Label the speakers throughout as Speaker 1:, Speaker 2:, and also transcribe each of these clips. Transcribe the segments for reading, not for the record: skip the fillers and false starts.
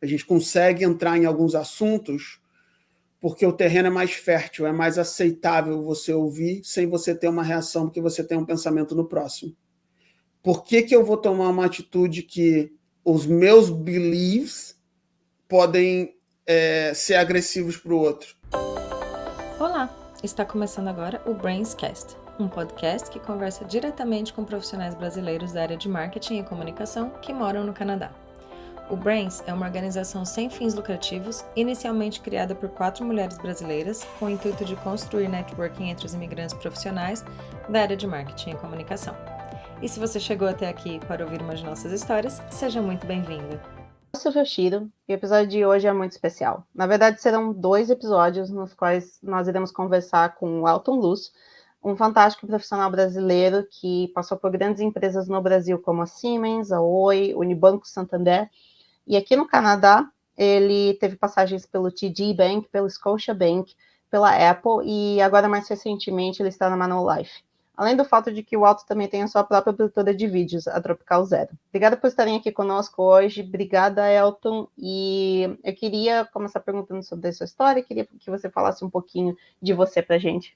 Speaker 1: A gente consegue entrar em alguns assuntos porque o terreno é mais fértil, é mais aceitável você ouvir sem você ter uma reação, porque você tem um pensamento no próximo. Por que eu vou tomar uma atitude que os meus beliefs podem ser agressivos para o outro?
Speaker 2: Olá, está começando agora o Brainscast, um podcast que conversa diretamente com profissionais brasileiros da área de marketing e comunicação que moram no Canadá. O Brains é uma organização sem fins lucrativos, inicialmente criada por 4 mulheres brasileiras, com o intuito de construir networking entre os imigrantes profissionais da área de marketing e comunicação. E se você chegou até aqui para ouvir uma de nossas histórias, seja muito bem-vindo.
Speaker 3: Eu sou Yoshiro e o episódio de hoje é muito especial. Na verdade, serão 2 episódios nos quais nós iremos conversar com o Elton Luz, um fantástico profissional brasileiro que passou por grandes empresas no Brasil como a Siemens, a Oi, Unibanco Santander. E aqui no Canadá, ele teve passagens pelo TD Bank, pelo Scotiabank, pela Apple e agora, mais recentemente, ele está na Manulife. Além do fato de que o Elton também tem a sua própria produtora de vídeos, a Tropical Zero. Obrigada por estarem aqui conosco hoje. Obrigada, Elton. E eu queria começar perguntando sobre a sua história. Queria que você falasse um pouquinho de você para a gente.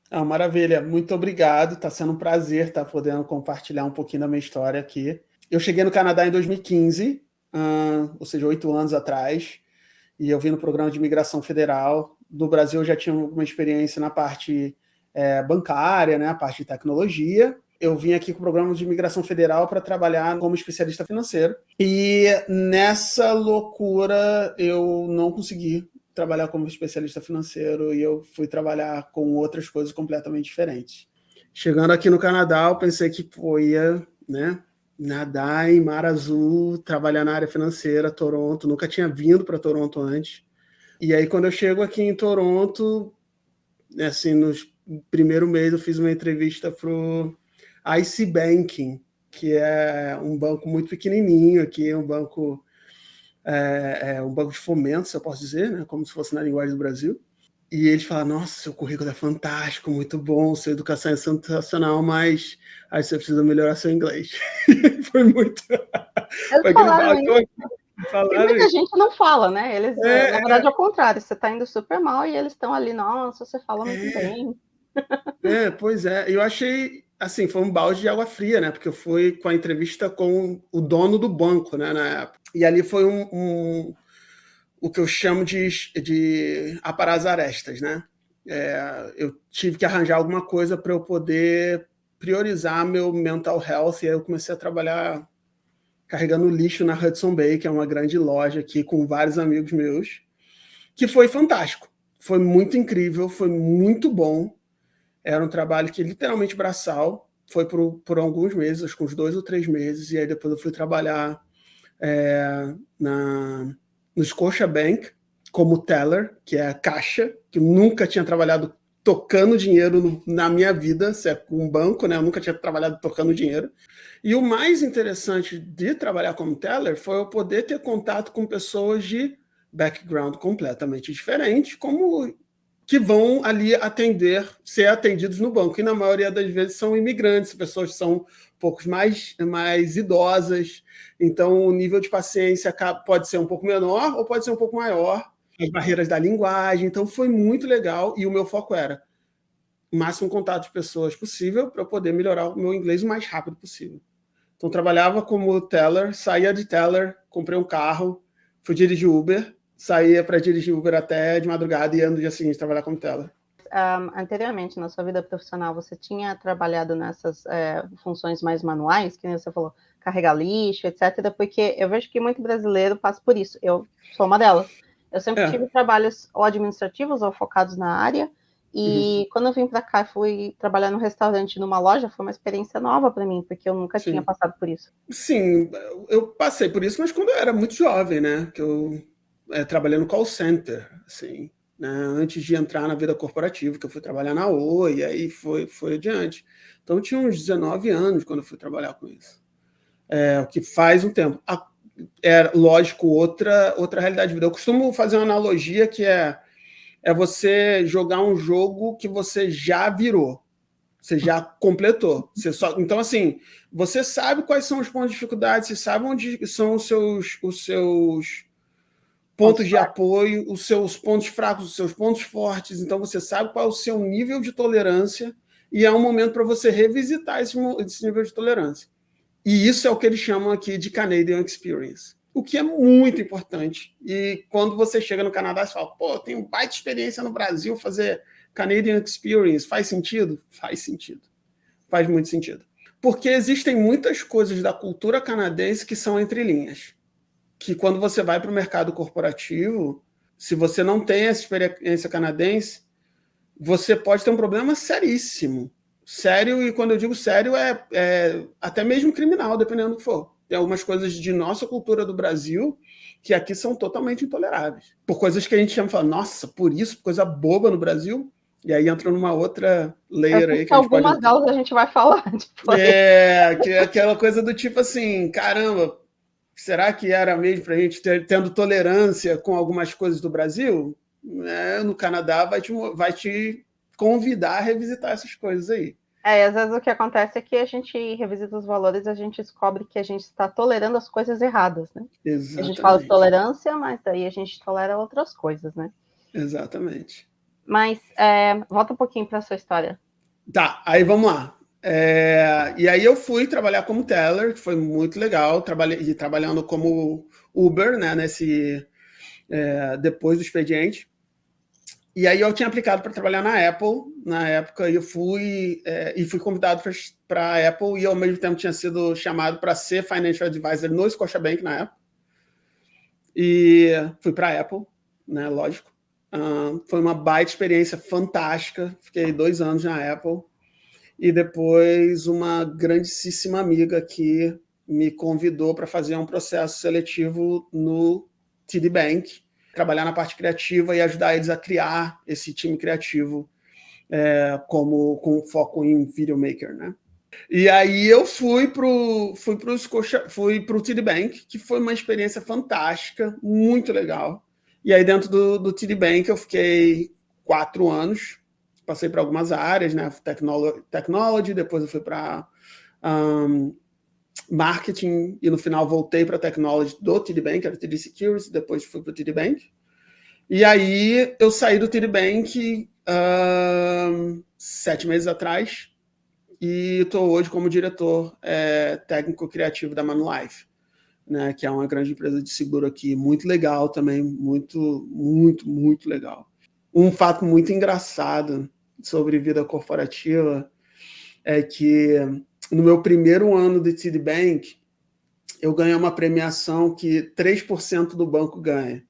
Speaker 1: Maravilha. Muito obrigado. Está sendo um prazer estar podendo compartilhar um pouquinho da minha história aqui. Eu cheguei no Canadá em 2015, ou seja, 8 anos atrás, e eu vim no programa de imigração federal. No Brasil eu já tinha uma experiência na parte bancária, né, a parte de tecnologia. Eu vim aqui com o programa de imigração federal para trabalhar como especialista financeiro. E nessa loucura eu não consegui trabalhar como especialista financeiro e eu fui trabalhar com outras coisas completamente diferentes. Chegando aqui no Canadá, eu pensei que ia, né, nadar em mar azul, trabalhar na área financeira, Toronto. Nunca tinha vindo para Toronto antes. E aí, quando eu chego aqui em Toronto, assim, nos primeiro mês eu fiz uma entrevista para o IC Banking, que é um banco muito pequenininho aqui, um banco de fomento, se eu posso dizer, né, como se fosse na linguagem do Brasil. E eles falaram, nossa, seu currículo é fantástico, muito bom, sua educação é sensacional, mas aí você precisa melhorar seu inglês. Foi muito...
Speaker 3: Eles falaram isso. E muita gente não fala, né? Eles, na verdade, ao contrário, você está indo super mal e eles estão ali, nossa, você fala muito bem.
Speaker 1: Pois é, eu achei, assim, foi um balde de água fria, né, porque eu fui com a entrevista com o dono do banco, né, na época, e ali foi o que eu chamo de aparar as arestas, né, eu tive que arranjar alguma coisa para eu poder priorizar meu mental health, e aí eu comecei a trabalhar carregando lixo na Hudson Bay, que é uma grande loja aqui, com vários amigos meus, que foi fantástico, foi muito incrível, foi muito bom. Era um trabalho que literalmente braçal, foi por alguns meses, acho que uns 2 ou 3 meses, e aí depois eu fui trabalhar no Scotiabank como teller, que é a caixa, que eu nunca tinha trabalhado tocando dinheiro na minha vida, se é com um banco, né? Eu nunca tinha trabalhado tocando dinheiro. E o mais interessante de trabalhar como teller foi eu poder ter contato com pessoas de background completamente diferente, como que vão ali ser atendidos no banco. E na maioria das vezes são imigrantes, pessoas que são um pouco mais idosas. Então o nível de paciência pode ser um pouco menor ou pode ser um pouco maior. As barreiras da linguagem. Então foi muito legal e o meu foco era o máximo contato de pessoas possível para eu poder melhorar o meu inglês o mais rápido possível. Então trabalhava como teller, saía de teller, comprei um carro, fui dirigir Uber, saía para dirigir Uber até de madrugada e ia no dia seguinte trabalhar como teller.
Speaker 3: Anteriormente, na sua vida profissional, você tinha trabalhado nessas funções mais manuais, que você falou, carregar lixo, etc., porque eu vejo que muito brasileiro passa por isso. Eu sou uma delas. Eu sempre tive trabalhos ou administrativos ou focados na área, e quando eu vim para cá, fui trabalhar num restaurante, numa loja, foi uma experiência nova para mim, porque eu nunca tinha passado por isso.
Speaker 1: Sim, eu passei por isso, mas quando eu era muito jovem, né? Que eu trabalhei no call center, assim, né, antes de entrar na vida corporativa, que eu fui trabalhar na Oi, e aí foi adiante. Então eu tinha uns 19 anos quando eu fui trabalhar com isso. O que faz um tempo. Lógico, outra realidade de vida. Eu costumo fazer uma analogia que é você jogar um jogo que você já virou. Você já completou. Então, assim, você sabe quais são os pontos de dificuldade, você sabe onde são os seus pontos de apoio, os seus pontos fracos, os seus pontos fortes. Então, você sabe qual é o seu nível de tolerância e é um momento para você revisitar esse nível de tolerância. E isso é o que eles chamam aqui de Canadian Experience, o que é muito importante. E quando você chega no Canadá, você fala, pô, tenho baita experiência no Brasil, fazer Canadian Experience, faz sentido? Faz sentido. Faz muito sentido. Porque existem muitas coisas da cultura canadense que são entre linhas. Que quando você vai para o mercado corporativo, se você não tem essa experiência canadense, você pode ter um problema seríssimo. Sério, e quando eu digo sério, é até mesmo criminal, dependendo do que for. Tem algumas coisas de nossa cultura do Brasil que aqui são totalmente intoleráveis. Por coisas que a gente chama e fala, nossa, por isso, coisa boba no Brasil. E aí entra numa outra layer aí. Que
Speaker 3: algumas delas a gente vai falar.
Speaker 1: Que é aquela coisa do tipo assim, caramba, será que era mesmo para a gente tendo tolerância com algumas coisas do Brasil? No Canadá vai te convidar a revisitar essas coisas aí.
Speaker 3: Às vezes o que acontece é que a gente revisita os valores e a gente descobre que a gente está tolerando as coisas erradas, né?
Speaker 1: Exatamente.
Speaker 3: A gente fala de tolerância, mas daí a gente tolera outras coisas, né?
Speaker 1: Exatamente.
Speaker 3: Mas volta um pouquinho para a sua história.
Speaker 1: Tá, aí vamos lá. E aí eu fui trabalhar como teller, que foi muito legal, trabalhando como Uber, né, depois do expediente. E aí eu tinha aplicado para trabalhar na Apple, na época, e eu fui convidado para a Apple, e ao mesmo tempo tinha sido chamado para ser Financial Advisor no Scotiabank na época. E fui para a Apple, né, lógico. Foi uma baita experiência fantástica, fiquei 2 anos na Apple, e depois uma grandíssima amiga que me convidou para fazer um processo seletivo no TD Bank, trabalhar na parte criativa e ajudar eles a criar esse time criativo com foco em videomaker, né? E aí eu fui pro TD Bank, que foi uma experiência fantástica, muito legal. E aí dentro do TD Bank eu fiquei 4 anos, passei por algumas áreas, né? Technology, depois eu fui para marketing e no final voltei para technology do TD Bank, era o TD Securities, depois fui para o TD Bank. E aí eu saí do TD Bank 7 meses atrás e estou hoje como diretor técnico criativo da Manulife, né, que é uma grande empresa de seguro aqui, muito legal também, muito, muito, muito legal. Um fato muito engraçado sobre vida corporativa é que no meu primeiro ano de TD Bank, eu ganhei uma premiação que 3% do banco ganha.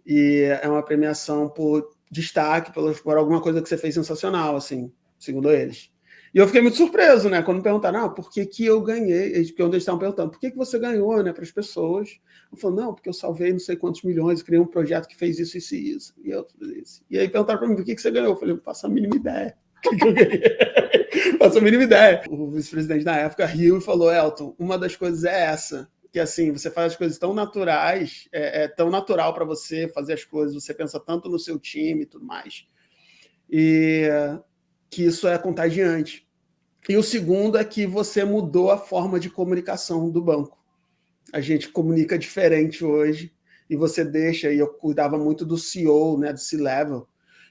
Speaker 1: E é uma premiação por destaque, por alguma coisa que você fez sensacional, assim, segundo eles. E eu fiquei muito surpreso, né? Quando me perguntaram, por que eu ganhei? Porque eles estavam perguntando, por que você ganhou, né, para as pessoas? Eu falei, não, porque eu salvei não sei quantos milhões, criei um projeto que fez isso, isso e isso. E eu fiz isso. E aí perguntaram para mim, por que você ganhou? Eu falei, não faço a mínima ideia. O que eu ganhei? Faço a mínima ideia. O vice-presidente na época riu e falou, Elton, uma das coisas é essa, que assim, você faz as coisas tão naturais, é tão natural para você fazer as coisas, você pensa tanto no seu time e tudo mais, e que isso é contagiante. E o segundo é que você mudou a forma de comunicação do banco. A gente comunica diferente hoje, e você deixa, e eu cuidava muito do CEO, né, do C-Level,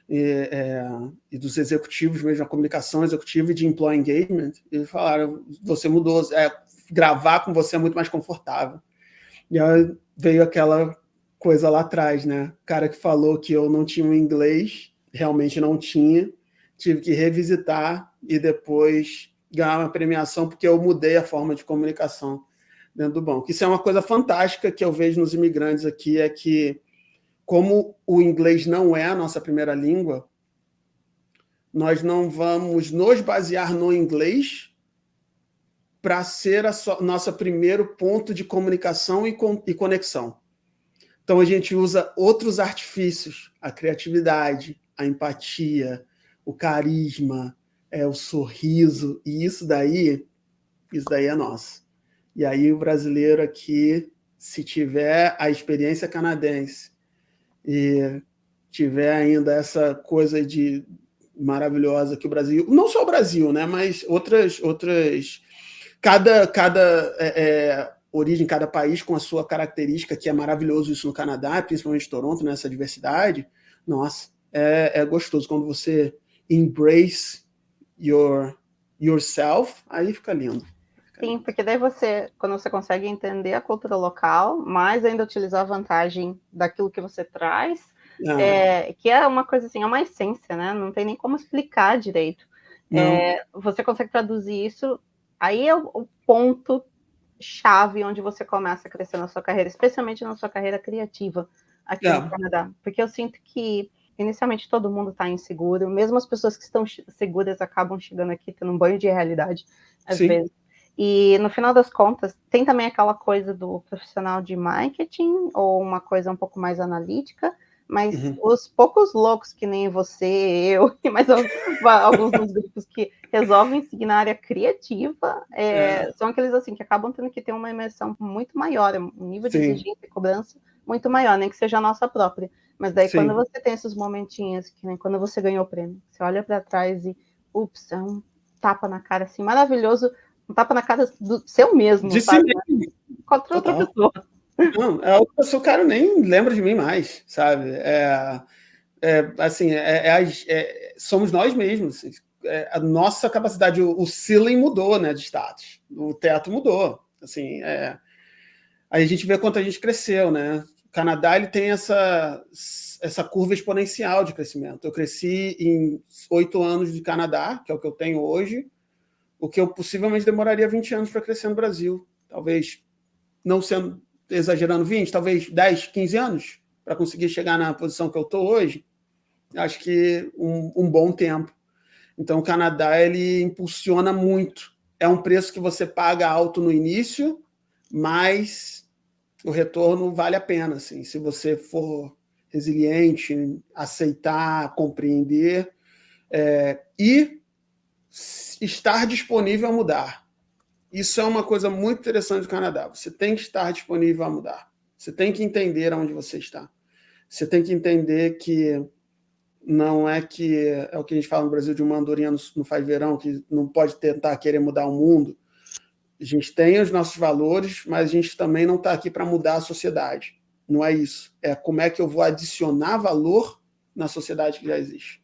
Speaker 1: e dos executivos mesmo, a comunicação executiva e de employee engagement, eles falaram, você mudou, gravar com você é muito mais confortável. E aí veio aquela coisa lá atrás, né? O cara que falou que eu não tinha um inglês, realmente não tinha, tive que revisitar e depois ganhar uma premiação porque eu mudei a forma de comunicação dentro do banco. Isso é uma coisa fantástica que eu vejo nos imigrantes aqui, é que como o inglês não é a nossa primeira língua, nós não vamos nos basear no inglês para ser nosso primeiro ponto de comunicação e conexão. Então, a gente usa outros artifícios, a criatividade, a empatia, o carisma, o sorriso, e isso daí é nosso. E aí o brasileiro aqui, se tiver a experiência canadense e tiver ainda essa coisa de maravilhosa que o Brasil, não só o Brasil, né, mas outras cada origem, cada país com a sua característica, que é maravilhoso isso no Canadá, principalmente Toronto, nessa diversidade. Nossa, é gostoso quando você embrace yourself, aí fica lindo.
Speaker 3: Sim, porque daí quando você consegue entender a cultura local, mais ainda utilizar a vantagem daquilo que você traz, que é uma coisa assim, é uma essência, né? Não tem nem como explicar direito. Você consegue traduzir isso, aí é o ponto chave onde você começa a crescer na sua carreira, especialmente na sua carreira criativa aqui no Canadá. Porque eu sinto que inicialmente todo mundo está inseguro, mesmo as pessoas que estão seguras acabam chegando aqui tendo um banho de realidade, às vezes. E no final das contas, tem também aquela coisa do profissional de marketing, ou uma coisa um pouco mais analítica, mas os poucos loucos que nem você, eu, e mais alguns dos grupos que resolvem seguir na área criativa, são aqueles assim que acabam tendo que ter uma imersão muito maior, um nível de exigência e cobrança muito maior, nem que seja a nossa própria. Mas daí quando você tem esses momentinhos, que nem quando você ganhou o prêmio, você olha para trás e, ups, é um tapa na cara assim, maravilhoso, um tapa na cara do seu mesmo,
Speaker 1: de
Speaker 3: sabe?
Speaker 1: Si mesmo.
Speaker 3: Contra outra pessoa.
Speaker 1: Não, a outra pessoa, o cara nem lembra de mim mais, sabe? Somos nós mesmos. A nossa capacidade, o ceiling mudou, né, de status. O teto mudou. Assim, aí a gente vê quanto a gente cresceu, né? O Canadá ele tem essa curva exponencial de crescimento. Eu cresci em 8 anos de Canadá, que é o que eu tenho hoje, o que eu possivelmente demoraria 20 anos para crescer no Brasil. Talvez, não sendo exagerando 20, talvez 10, 15 anos para conseguir chegar na posição que eu estou hoje. Acho que um bom tempo. Então, o Canadá ele impulsiona muito. É um preço que você paga alto no início, mas o retorno vale a pena. Assim, se você for resiliente, aceitar, compreender e estar disponível a mudar. Isso é uma coisa muito interessante do Canadá. Você tem que estar disponível a mudar. Você tem que entender onde você está. Você tem que entender que não é que é o que a gente fala no Brasil de uma andorinha não faz verão, que não pode tentar querer mudar o mundo. A gente tem os nossos valores, mas a gente também não está aqui para mudar a sociedade. Não é isso. É como é que eu vou adicionar valor na sociedade que já existe.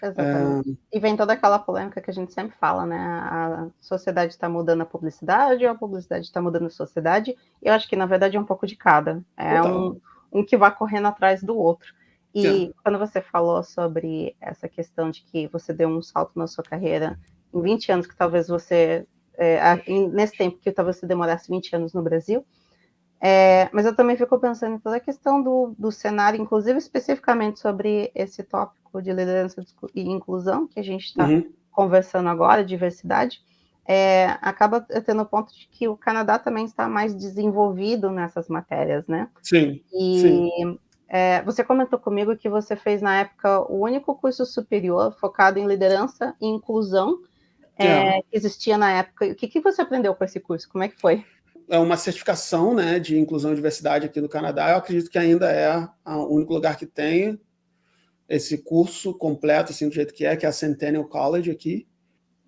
Speaker 3: Exatamente. E vem toda aquela polêmica que a gente sempre fala, né? A sociedade está mudando a publicidade, ou a publicidade está mudando a sociedade. Eu acho que, na verdade, é um pouco de cada. É um que vai correndo atrás do outro. E quando você falou sobre essa questão de que você deu um salto na sua carreira em 20 anos, que talvez você, nesse tempo que talvez você demorasse 20 anos no Brasil, mas eu também fico pensando em toda a questão do cenário, inclusive especificamente sobre esse tópico de liderança e inclusão, que a gente está conversando agora, diversidade, acaba tendo o ponto de que o Canadá também está mais desenvolvido nessas matérias, né?
Speaker 1: Sim.
Speaker 3: Você comentou comigo que você fez, na época, o único curso superior focado em liderança e inclusão que existia na época. O que você aprendeu com esse curso? Como é que foi?
Speaker 1: É uma certificação, né, de inclusão e diversidade aqui no Canadá. Eu acredito que ainda é o único lugar que tem esse curso completo, assim, do jeito que é a Centennial College aqui.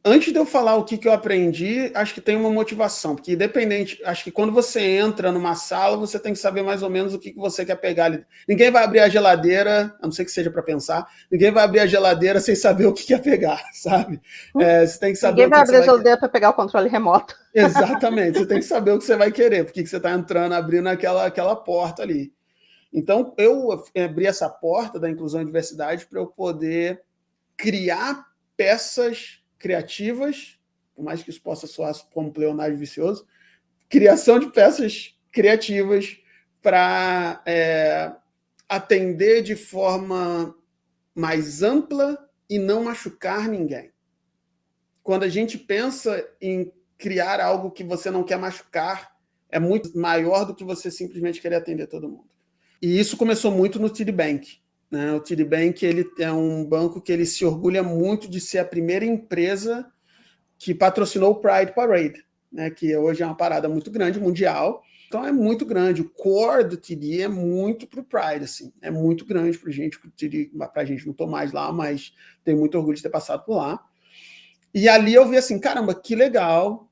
Speaker 1: Antes de eu falar o que eu aprendi, acho que tem uma motivação, porque independente, acho que quando você entra numa sala, você tem que saber mais ou menos o que você quer pegar ali. Ninguém vai abrir a geladeira, a não ser que seja para pensar, ninguém vai abrir a geladeira sem saber o que quer pegar, sabe? Você tem que saber
Speaker 3: ninguém vai abrir a geladeira para pegar o controle remoto.
Speaker 1: Exatamente, você tem que saber o que você vai querer, porque você está entrando, abrindo aquela porta ali. Então, eu abri essa porta da inclusão e diversidade para eu poder criar peças criativas, por mais que isso possa soar como pleonasmo vicioso, criação de peças criativas para atender de forma mais ampla e não machucar ninguém. Quando a gente pensa em criar algo que você não quer machucar, é muito maior do que você simplesmente querer atender todo mundo. E isso começou muito no TD Bank. Né? O TD Bank ele é um banco que ele se orgulha muito de ser a primeira empresa que patrocinou o Pride Parade, né? Que hoje é uma parada muito grande, mundial. Então é muito grande. O core do TD é muito pro Pride, assim. É muito grande pra gente. Pra gente, não tô mais lá, mas tenho muito orgulho de ter passado por lá. E ali eu vi assim, caramba, que legal.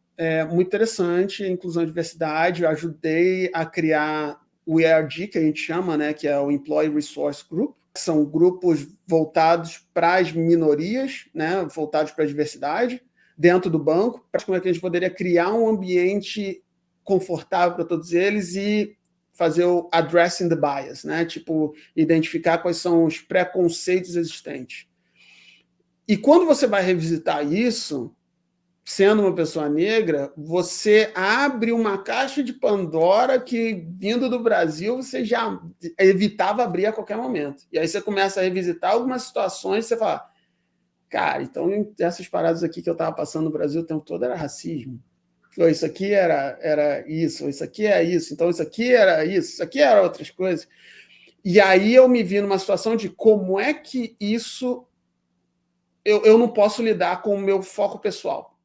Speaker 1: muito interessante, inclusão e diversidade. Eu ajudei a criar o ERG, que a gente chama, né, que é o Employee Resource Group. São grupos voltados para as minorias, né, voltados para a diversidade, dentro do banco, para como é que a gente poderia criar um ambiente confortável para todos eles e fazer o addressing the bias, né, tipo, identificar quais são os preconceitos existentes. E quando você vai revisitar isso, sendo uma pessoa negra, você abre uma caixa de Pandora que, vindo do Brasil, você já evitava abrir a qualquer momento. E aí você começa a revisitar algumas situações e você fala, cara, então essas paradas aqui que eu estava passando no Brasil o tempo todo era racismo. Ou isso aqui era isso, ou isso aqui é isso, então isso aqui era isso aqui era outras coisas. E aí eu me vi numa situação de como é que isso... Eu não posso lidar com o meu foco pessoal.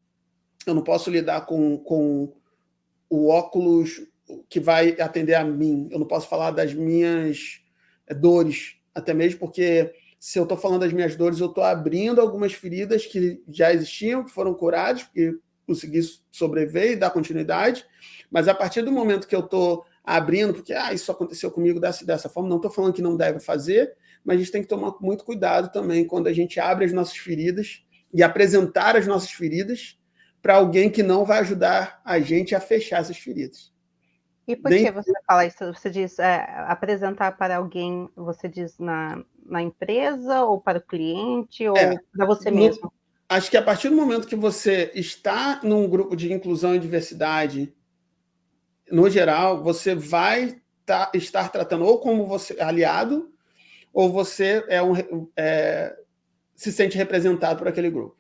Speaker 1: Eu não posso lidar com o óculos que vai atender a mim. Eu não posso falar das minhas dores, até mesmo porque se eu estou falando das minhas dores, eu estou abrindo algumas feridas que já existiam, que foram curadas, porque consegui sobreviver e dar continuidade, mas a partir do momento que eu estou abrindo, porque isso aconteceu comigo dessa forma, não estou falando que não deve fazer, mas a gente tem que tomar muito cuidado também quando a gente abre as nossas feridas e apresentar as nossas feridas para alguém que não vai ajudar a gente a fechar essas feridas.
Speaker 3: E por que você fala isso? Você diz apresentar para alguém, você diz na empresa, ou para o cliente, ou para você mesmo?
Speaker 1: Acho que a partir do momento que você está num grupo de inclusão e diversidade, no geral, você vai estar tratando ou como você aliado, ou você se sente representado por aquele grupo.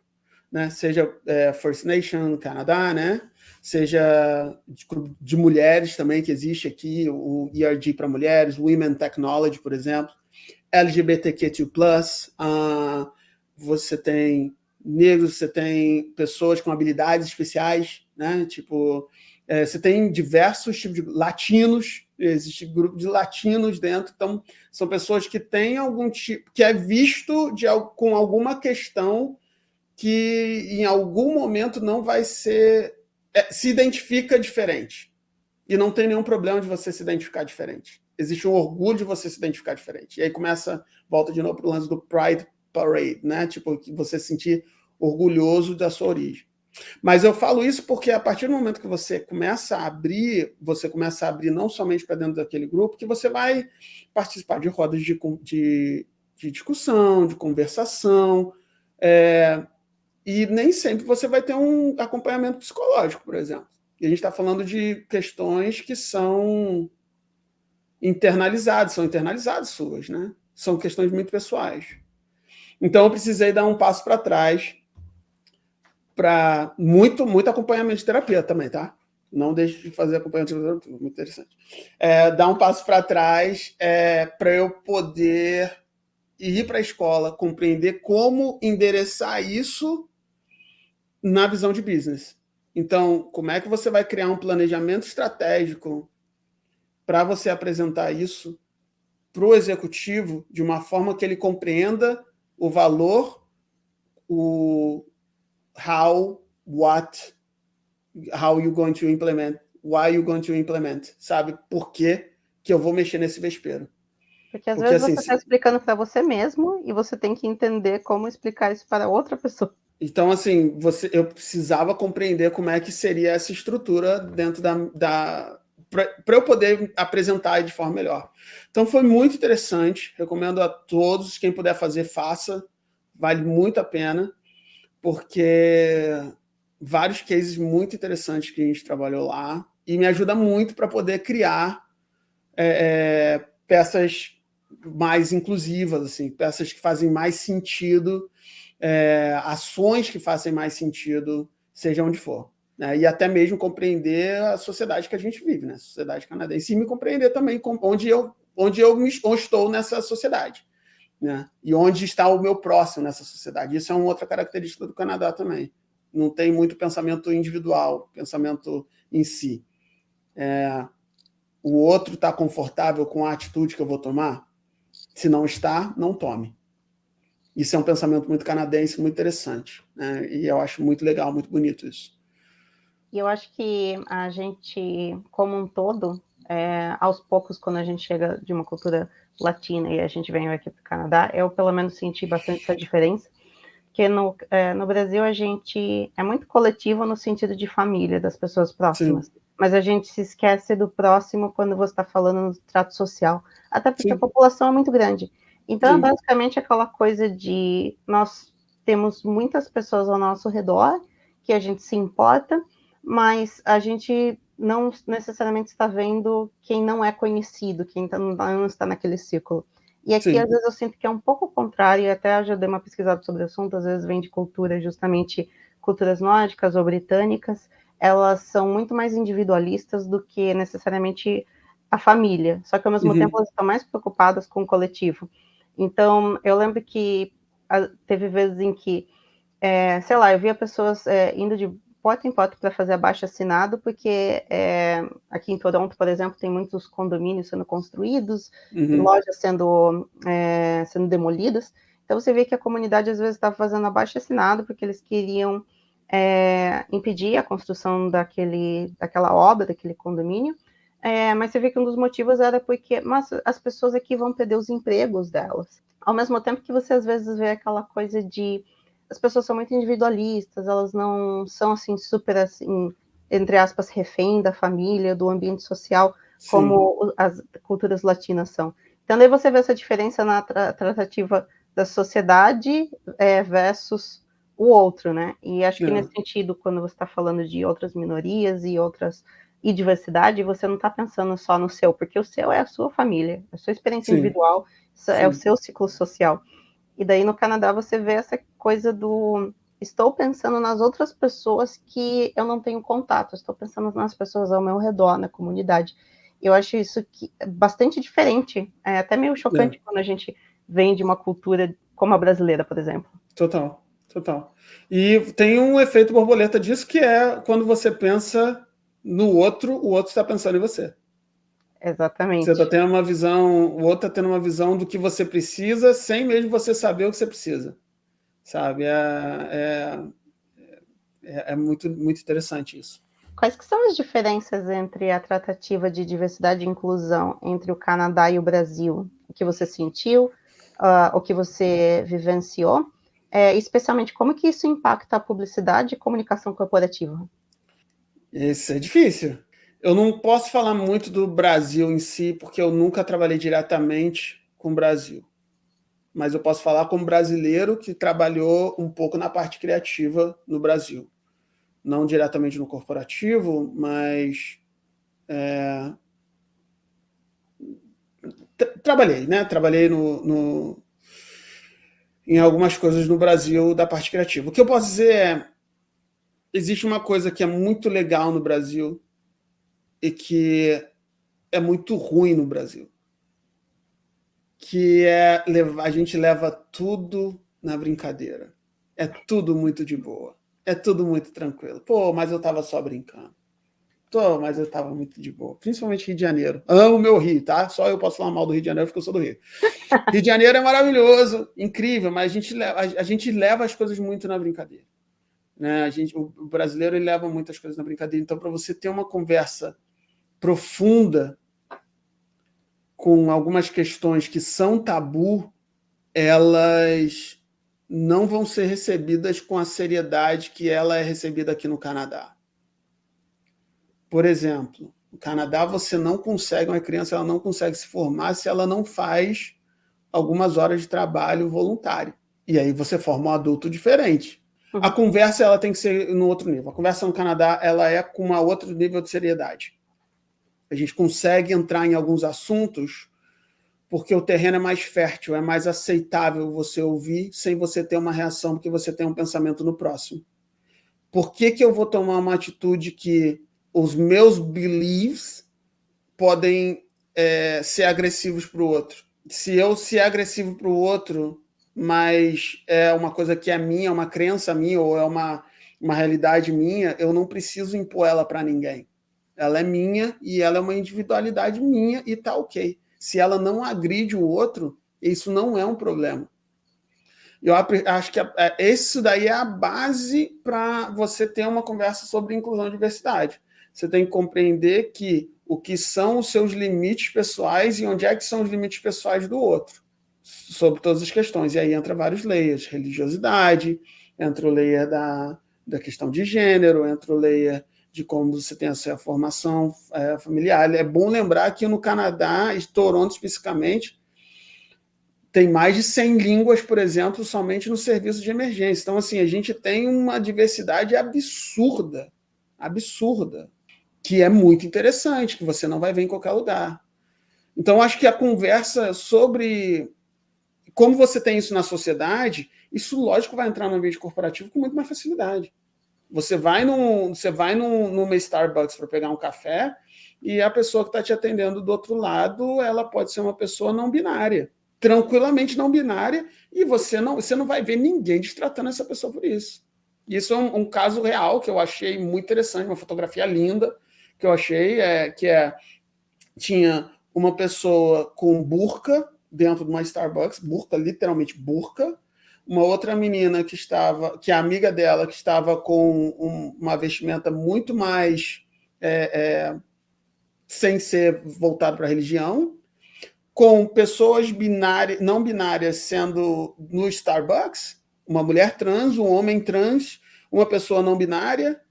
Speaker 1: Né? Seja First Nation, Canadá, né? Seja de mulheres também, que existe aqui, o ERG para mulheres, Women Technology, por exemplo, LGBTQ2+, você tem negros, você tem pessoas com habilidades especiais, né? Tipo, você tem diversos tipos de latinos, existe grupo de latinos dentro, então são pessoas que têm algum tipo, que é visto com alguma questão que em algum momento não vai ser... se identifica diferente. E não tem nenhum problema de você se identificar diferente. Existe um orgulho de você se identificar diferente. E aí volta de novo para o lance do Pride Parade, né? Tipo, você se sentir orgulhoso da sua origem. Mas eu falo isso porque a partir do momento que você começa a abrir não somente para dentro daquele grupo, que você vai participar de rodas de discussão, de conversação, e nem sempre você vai ter um acompanhamento psicológico, por exemplo. E a gente está falando de questões que são internalizadas suas, né? São questões muito pessoais. Então, eu precisei dar um passo para trás para muito acompanhamento de terapia também, tá? Não deixe de fazer acompanhamento de terapia, muito interessante. Dar um passo para trás para eu poder ir para a escola, compreender como endereçar isso na visão de business. Então, como é que você vai criar um planejamento estratégico para você apresentar isso para o executivo de uma forma que ele compreenda o valor, o how, what, how you're going to implement, why you're going to implement, sabe? Por que eu vou mexer nesse vespeiro?
Speaker 3: Porque às vezes você está explicando para você mesmo e você tem que entender como explicar isso para outra pessoa.
Speaker 1: Então, assim, eu precisava compreender como é que seria essa estrutura dentro para eu poder apresentar de forma melhor. Então, foi muito interessante. Recomendo a todos, quem puder fazer, faça. Vale muito a pena, porque vários cases muito interessantes que a gente trabalhou lá e me ajuda muito para poder criar peças mais inclusivas, assim, peças que fazem mais sentido, ações que fazem mais sentido, seja onde for. Né? E até mesmo compreender a sociedade que a gente vive, né? A sociedade canadense, e me compreender também onde eu estou nessa sociedade. Né? E onde está o meu próximo nessa sociedade. Isso é uma outra característica do Canadá também. Não tem muito pensamento individual, pensamento em si. O outro está confortável com a atitude que eu vou tomar? Se não está, não tome. Isso é um pensamento muito canadense, muito interessante. Né? E eu acho muito legal, muito bonito isso.
Speaker 3: E eu acho que a gente, como um todo, aos poucos, quando a gente chega de uma cultura latina e a gente vem aqui para o Canadá, eu pelo menos senti bastante essa diferença, porque no Brasil a gente é muito coletivo no sentido de família, das pessoas próximas,
Speaker 1: Sim.
Speaker 3: mas a gente se esquece do próximo quando você está falando no trato social, até porque a
Speaker 1: Sim.
Speaker 3: população é muito grande. Então, é
Speaker 1: Sim.
Speaker 3: basicamente aquela coisa de nós temos muitas pessoas ao nosso redor que a gente se importa, mas a gente não necessariamente está vendo quem não é conhecido, quem não está naquele círculo. E aqui, às
Speaker 1: Sim.
Speaker 3: vezes, eu sinto que é um pouco o contrário, e até eu já dei uma pesquisada sobre o assunto, às vezes vem de cultura, justamente culturas nórdicas ou britânicas, elas são muito mais individualistas do que necessariamente a família, só que ao mesmo tempo
Speaker 1: Uhum.
Speaker 3: elas estão mais preocupadas com o coletivo. Então, eu lembro que teve vezes em que, sei lá, eu via pessoas indo de porta em porta para fazer abaixo-assinado, porque aqui em Toronto, por exemplo, tem muitos condomínios sendo construídos,
Speaker 1: Uhum.
Speaker 3: lojas sendo demolidas. Então, você vê que a comunidade, às vezes, estava fazendo abaixo-assinado porque eles queriam impedir a construção daquela obra, daquele condomínio. Mas você vê que um dos motivos era porque as pessoas aqui vão perder os empregos delas. Ao mesmo tempo que você, às vezes, vê aquela coisa de as pessoas são muito individualistas, elas não são assim super assim, entre aspas, refém da família, do ambiente social,
Speaker 1: Sim.
Speaker 3: como as culturas latinas são. Então, daí você vê essa diferença na tratativa da sociedade versus o outro, né? E acho que
Speaker 1: É.
Speaker 3: nesse sentido, quando você está falando de outras minorias e diversidade, você não está pensando só no seu, porque o seu é a sua família, a sua experiência
Speaker 1: Sim.
Speaker 3: individual, é o
Speaker 1: Sim.
Speaker 3: seu ciclo social. E daí no Canadá você vê essa coisa do estou pensando nas outras pessoas que eu não tenho contato, estou pensando nas pessoas ao meu redor, na comunidade. Eu acho isso bastante diferente, até meio
Speaker 1: É.
Speaker 3: chocante quando a gente vem de uma cultura como a brasileira, por exemplo.
Speaker 1: Total. Total. E tem um efeito borboleta disso, que é quando você pensa no outro, o outro está pensando em você. Você está
Speaker 3: Exatamente.
Speaker 1: tendo uma visão, o outro está tendo uma visão do que você precisa, sem mesmo você saber o que você precisa, sabe? É muito, muito interessante isso.
Speaker 3: Quais que são as diferenças entre a tratativa de diversidade e inclusão entre o Canadá e o Brasil? O que você sentiu, o que você vivenciou? Especialmente, como que isso impacta a publicidade e comunicação corporativa?
Speaker 1: Isso é difícil. Eu não posso falar muito do Brasil em si, porque eu nunca trabalhei diretamente com o Brasil. Mas eu posso falar como brasileiro que trabalhou um pouco na parte criativa no Brasil. Não diretamente no corporativo, mas trabalhei, né? Trabalhei em algumas coisas no Brasil da parte criativa. O que eu posso dizer é, existe uma coisa que é muito legal no Brasil e que é muito ruim no Brasil, que é a gente leva tudo na brincadeira. É tudo muito de boa. É tudo muito tranquilo. Pô, mas eu tava só brincando. Tô, mas eu tava muito de boa. Principalmente Rio de Janeiro. Amo meu Rio, tá? Só eu posso falar mal do Rio de Janeiro porque eu sou do Rio. Rio de Janeiro é maravilhoso, incrível, mas a gente leva as coisas muito na brincadeira. Né? O brasileiro ele leva muitas coisas na brincadeira. Então, para você ter uma conversa profunda com algumas questões que são tabu, elas não vão ser recebidas com a seriedade que ela é recebida aqui no Canadá. Por exemplo, no Canadá você não consegue, uma criança ela não consegue se formar se ela não faz algumas horas de trabalho voluntário. E aí você forma um adulto diferente. A
Speaker 3: Uhum.
Speaker 1: conversa ela tem que ser no outro nível. A conversa no Canadá ela é com um outro nível de seriedade. A gente consegue entrar em alguns assuntos porque o terreno é mais fértil, é mais aceitável você ouvir sem você ter uma reação, porque você tem um pensamento no próximo. Por que eu vou tomar uma atitude que os meus beliefs podem ser agressivos para o outro? Se eu ser agressivo para o outro, mas é uma coisa que é minha, uma crença minha, ou é uma realidade minha, eu não preciso impor ela para ninguém. Ela é minha e ela é uma individualidade minha e tá ok. Se ela não agride o outro, isso não é um problema. Eu acho que isso daí é a base para você ter uma conversa sobre inclusão e diversidade. Você tem que compreender o que são os seus limites pessoais e onde é que são os limites pessoais do outro, sobre todas as questões. E aí entra vários layers, religiosidade, entra o layer da questão de gênero, entra o layer de como você tem a sua formação familiar. É bom lembrar que no Canadá, em Toronto especificamente, tem mais de 100 línguas, por exemplo, somente no serviço de emergência. Então, assim, a gente tem uma diversidade absurda, que é muito interessante, que você não vai ver em qualquer lugar. Então, acho que a conversa sobre como você tem isso na sociedade, isso, lógico, vai entrar no ambiente corporativo com muito mais facilidade. Você vai numa Starbucks para pegar um café e a pessoa que está te atendendo do outro lado, ela pode ser uma pessoa não binária, tranquilamente não binária, e você não vai ver ninguém destratando essa pessoa por isso. Isso é um caso real que eu achei muito interessante, uma fotografia linda que eu achei, tinha uma pessoa com burca dentro de uma Starbucks, burca, literalmente burca, uma outra menina que é amiga dela, que estava com uma vestimenta muito mais sem ser voltado para a religião, com pessoas não binárias sendo no Starbucks, uma mulher trans, um homem trans, uma pessoa não binária,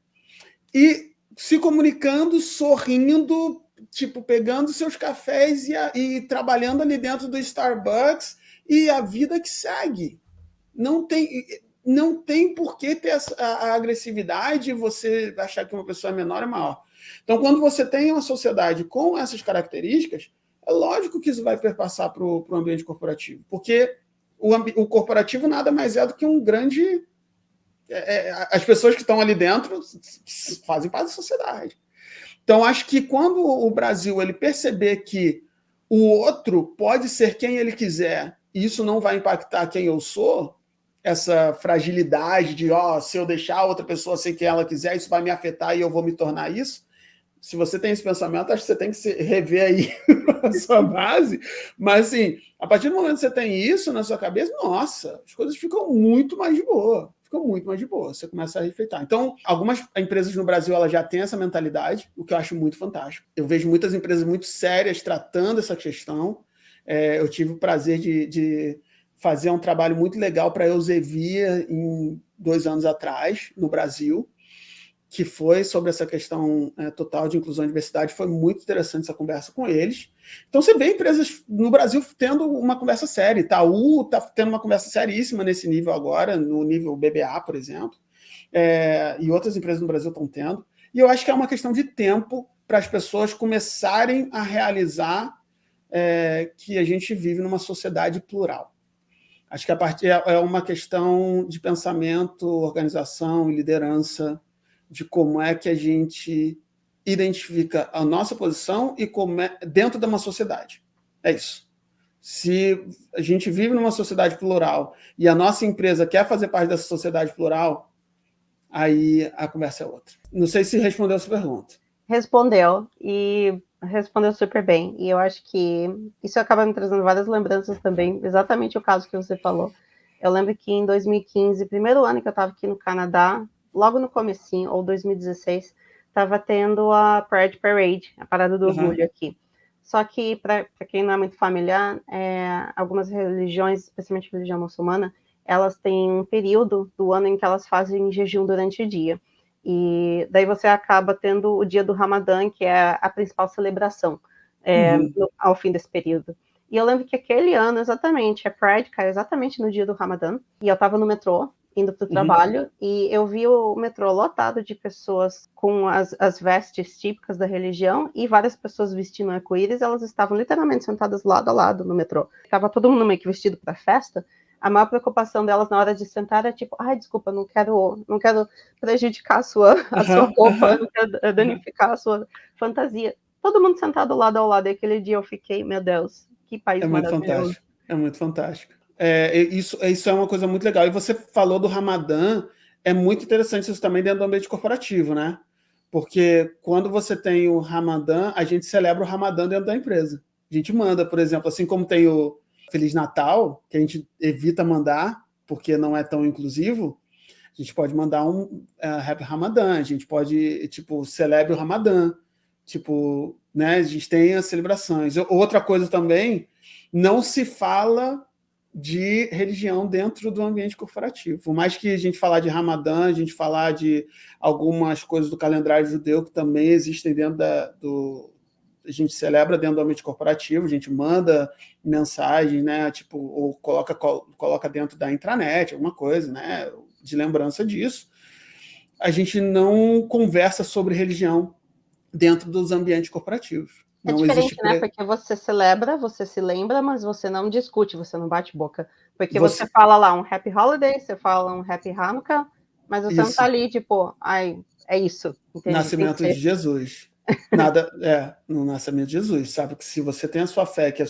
Speaker 1: e se comunicando, sorrindo, tipo, pegando seus cafés e trabalhando ali dentro do Starbucks, e a vida que segue. Não tem por que ter a agressividade e você achar que uma pessoa é menor ou maior. Então, quando você tem uma sociedade com essas características, é lógico que isso vai perpassar para o ambiente corporativo, porque o corporativo nada mais é do que um grande... as pessoas que estão ali dentro fazem parte da sociedade. Então, acho que quando o Brasil ele perceber que o outro pode ser quem ele quiser e isso não vai impactar quem eu sou, essa fragilidade de, se eu deixar outra pessoa ser quem ela quiser, isso vai me afetar e eu vou me tornar isso. Se você tem esse pensamento, acho que você tem que rever aí a sua base. Mas, assim, a partir do momento que você tem isso na sua cabeça, nossa, as coisas ficam muito mais de boa. Você começa a refletir. Então, algumas empresas no Brasil elas já têm essa mentalidade, o que eu acho muito fantástico. Eu vejo muitas empresas muito sérias tratando essa questão. Eu tive o prazer de fazer um trabalho muito legal para a Elsevier em 2 anos atrás, no Brasil, que foi sobre essa questão total de inclusão e diversidade. Foi muito interessante essa conversa com eles. Então, você vê empresas no Brasil tendo uma conversa séria. Itaú está tendo uma conversa seríssima nesse nível agora, no nível BBA, por exemplo, e outras empresas no Brasil estão tendo. E eu acho que é uma questão de tempo para as pessoas começarem a realizar que a gente vive numa sociedade plural. Acho que é uma questão de pensamento, organização e liderança, de como é que a gente identifica a nossa posição e como dentro de uma sociedade. É isso. Se a gente vive numa sociedade plural e a nossa empresa quer fazer parte dessa sociedade plural, aí a conversa é outra. Não sei se respondeu a sua pergunta.
Speaker 3: Respondeu, e respondeu super bem. E eu acho que isso acaba me trazendo várias lembranças também, exatamente o caso que você falou. Eu lembro que em 2015, primeiro ano que eu estava aqui no Canadá, logo no comecinho, ou 2016, estava tendo a Pride Parade, a Parada do Orgulho aqui. Só que, para quem não é muito familiar, algumas religiões, especialmente a religião muçulmana, elas têm um período do ano em que elas fazem jejum durante o dia. E daí você acaba tendo o dia do Ramadã, que é a principal celebração ao fim desse período. E eu lembro que aquele ano, exatamente, a Pride caiu exatamente no dia do Ramadã, e eu estava no metrô, indo para o trabalho, e eu vi o metrô lotado de pessoas com as vestes típicas da religião, e várias pessoas vestindo arco-íris, elas estavam literalmente sentadas lado a lado no metrô. Estava todo mundo meio que vestido para festa. A maior preocupação delas na hora de sentar é tipo, desculpa, não quero prejudicar a sua roupa, não quero danificar a sua fantasia. Todo mundo sentado lado ao lado, e aquele dia eu fiquei, meu Deus, que país maravilhoso.
Speaker 1: É muito fantástico. Isso é uma coisa muito legal. E você falou do Ramadã, é muito interessante isso também dentro do ambiente corporativo, né? Porque quando você tem o Ramadã, a gente celebra o Ramadã dentro da empresa. A gente manda, por exemplo, assim como tem o Feliz Natal, que a gente evita mandar porque não é tão inclusivo, a gente pode mandar um Happy Ramadan, a gente pode, tipo, celebre o Ramadã, tipo, né, a gente tem as celebrações. Outra coisa também, não se fala de religião dentro do ambiente corporativo. Por mais que a gente falar de Ramadã, a gente falar de algumas coisas do calendário judeu que também existem dentro a gente celebra dentro do ambiente corporativo, a gente manda mensagem, né, tipo, ou coloca dentro da intranet, alguma coisa, né, de lembrança disso. A gente não conversa sobre religião dentro dos ambientes corporativos.
Speaker 3: É
Speaker 1: não
Speaker 3: diferente,
Speaker 1: existe
Speaker 3: né? Porque você celebra, você se lembra, mas você não discute, você não bate boca. Porque você fala lá um Happy Holiday, você fala um Happy Hanukkah, mas você não tá ali, tipo, ai, é isso. Entende?
Speaker 1: Nascimento de Jesus. Nada no nascimento de Jesus, sabe? Que se você tem a sua fé, que é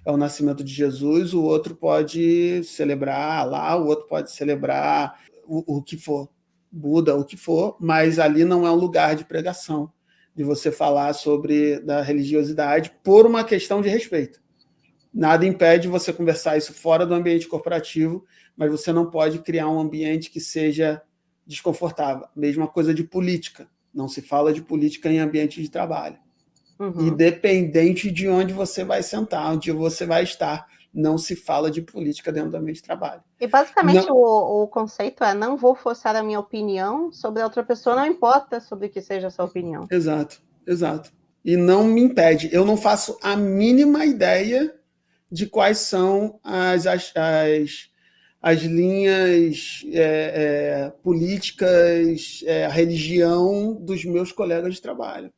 Speaker 1: o nascimento de Jesus, o outro pode celebrar lá, o outro pode celebrar o que for, Buda, o que for, mas ali não é um lugar de pregação, de você falar sobre da religiosidade por uma questão de respeito. Nada impede você conversar isso fora do ambiente corporativo, mas você não pode criar um ambiente que seja desconfortável. Mesma coisa de política. Não se fala de política em ambiente de trabalho. Independente de onde você vai sentar, onde você vai estar, não se fala de política dentro do ambiente de trabalho.
Speaker 3: E basicamente o conceito é: não vou forçar a minha opinião sobre a outra pessoa, não importa sobre o que seja a sua opinião.
Speaker 1: Exato. E não me impede. Eu não faço a mínima ideia de quais são as linhas políticas, a religião dos meus colegas de trabalho.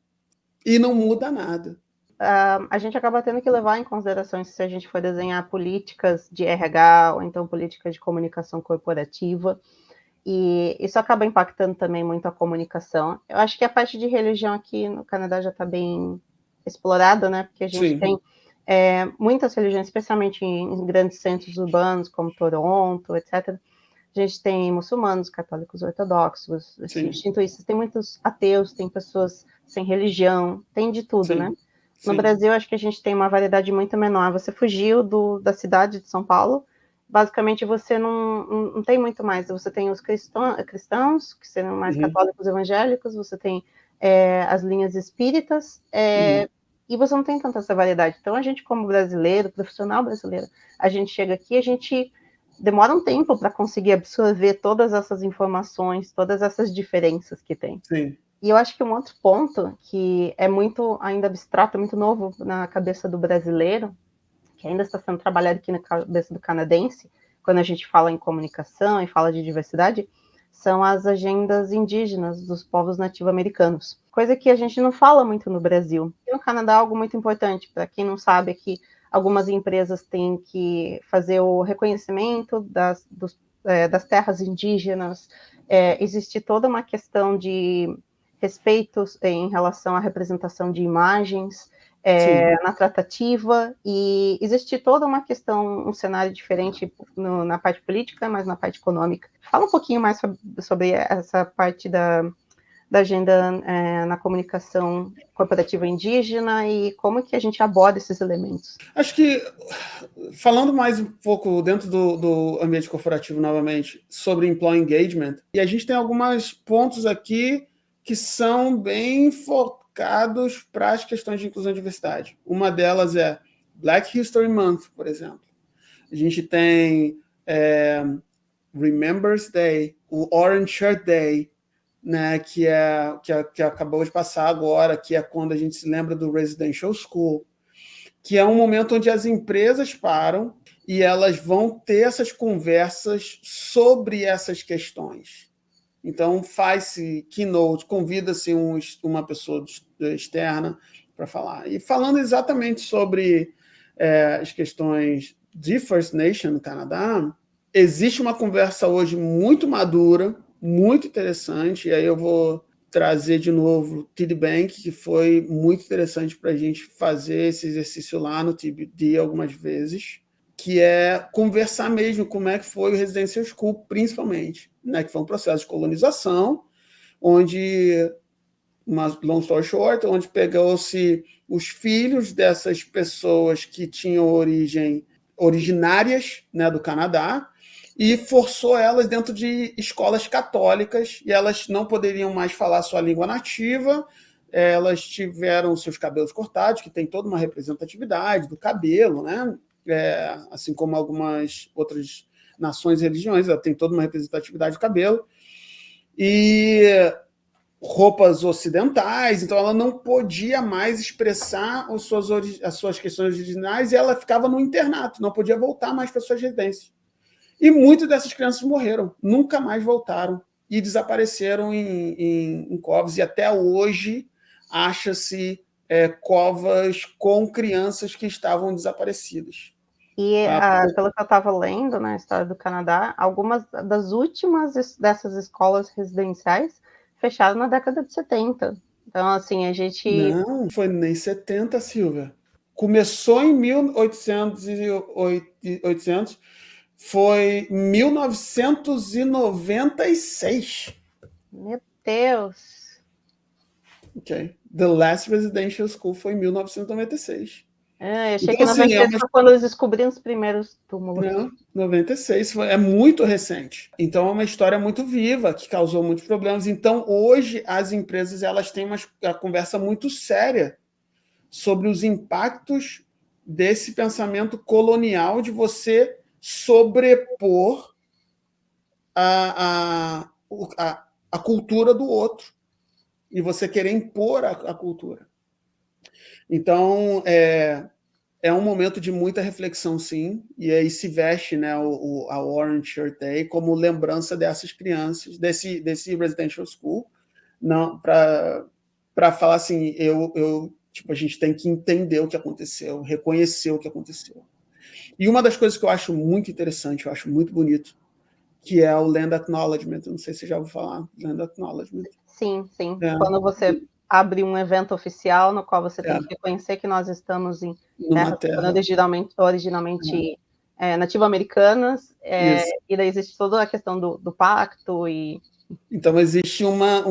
Speaker 1: E não muda nada.
Speaker 3: A gente acaba tendo que levar em consideração, se a gente for desenhar políticas de RH ou então políticas de comunicação corporativa, e isso acaba impactando também muito a comunicação. Eu acho que a parte de religião aqui no Canadá já está bem explorada, né? Porque a gente tem muitas religiões, especialmente em grandes centros urbanos, como Toronto, etc. A gente tem muçulmanos, católicos ortodoxos, shintoístas, tem muitos ateus, tem pessoas sem religião, tem de tudo, né? No Brasil, acho que a gente tem uma variedade muito menor. Você fugiu da cidade de São Paulo, basicamente você não tem muito mais. Você tem os cristãos, que serão mais católicos evangélicos, você tem as linhas espíritas, e você não tem tanta essa variedade. Então, a gente, como brasileiro, profissional brasileiro, a gente chega aqui, a gente demora um tempo para conseguir absorver todas essas informações, todas essas diferenças que tem. E eu acho que um outro ponto que é muito ainda abstrato, muito novo na cabeça do brasileiro, que ainda está sendo trabalhado aqui na cabeça do canadense, quando a gente fala em comunicação e fala de diversidade, são as agendas indígenas dos povos nativo-americanos. Coisa que a gente não fala muito no Brasil. E no Canadá é algo muito importante. Para quem não sabe, aqui algumas empresas têm que fazer o reconhecimento das terras indígenas. Existe toda uma questão de respeito em relação à representação de imagens na tratativa, e existe toda uma questão, um cenário diferente na parte política, mas na parte econômica. Fala um pouquinho mais sobre essa parte da agenda na comunicação corporativa indígena e como que a gente aborda esses elementos.
Speaker 1: Acho que, falando mais um pouco dentro do ambiente corporativo novamente, sobre employee engagement, e a gente tem alguns pontos aqui que são bem focados para as questões de inclusão e diversidade. Uma delas é Black History Month, por exemplo. A gente tem Remembrance Day, o Orange Shirt Day, né, que acabou de passar agora, que é quando a gente se lembra do Residential School, que é um momento onde as empresas param e elas vão ter essas conversas sobre essas questões. Então, faz-se keynote, convida-se uma pessoa externa para falar. E falando exatamente sobre as questões de First Nation no Canadá, existe uma conversa hoje muito madura, muito interessante, e aí eu vou trazer de novo o TD Bank, que foi muito interessante para a gente fazer esse exercício lá no TBD algumas vezes, que é conversar mesmo como é que foi o Residential School, principalmente, né, que foi um processo de colonização, onde, uma long story short, onde pegou-se os filhos dessas pessoas que tinham originárias, né, do Canadá, e forçou elas dentro de escolas católicas, e elas não poderiam mais falar sua língua nativa, elas tiveram seus cabelos cortados, que tem toda uma representatividade do cabelo, né? Assim como algumas outras nações e religiões, ela tem toda uma representatividade do cabelo, e roupas ocidentais, então ela não podia mais expressar as suas questões originais, e ela ficava no internato, não podia voltar mais para suas residências. E muitas dessas crianças morreram, nunca mais voltaram, e desapareceram em covas, e até hoje acha-se covas com crianças que estavam desaparecidas.
Speaker 3: E pelo que eu estava lendo na história do Canadá, algumas das últimas dessas escolas residenciais fecharam na década de 70. Então, assim, a gente...
Speaker 1: Não foi nem 70, Silvia. Começou em 1800, foi 1996.
Speaker 3: Meu Deus!
Speaker 1: Ok. The Last Residential School foi em 1996.
Speaker 3: Eu achei
Speaker 1: Então,
Speaker 3: que
Speaker 1: assim,
Speaker 3: 96 foi quando eles descobriram os primeiros túmulos.
Speaker 1: Não, 96 é muito recente. Então é uma história muito viva que causou muitos problemas. Então hoje as empresas elas têm uma conversa muito séria sobre os impactos desse pensamento colonial de você sobrepor a cultura do outro e você querer impor a cultura. Então é um momento de muita reflexão, sim, e aí se veste, né, a Orange Shirt Day como lembrança dessas crianças, desse residential school, para falar assim, tipo, a gente tem que entender o que aconteceu, reconhecer o que aconteceu. E uma das coisas que eu acho muito interessante, eu acho muito bonito, que é o Land Acknowledgement, eu não sei se você já ouviu falar, Land Acknowledgement.
Speaker 3: Sim. Quando você abre um evento oficial no qual você tem que reconhecer que nós estamos em terra originalmente nativo-americanas, e daí existe toda a questão do pacto e...
Speaker 1: Então existe uma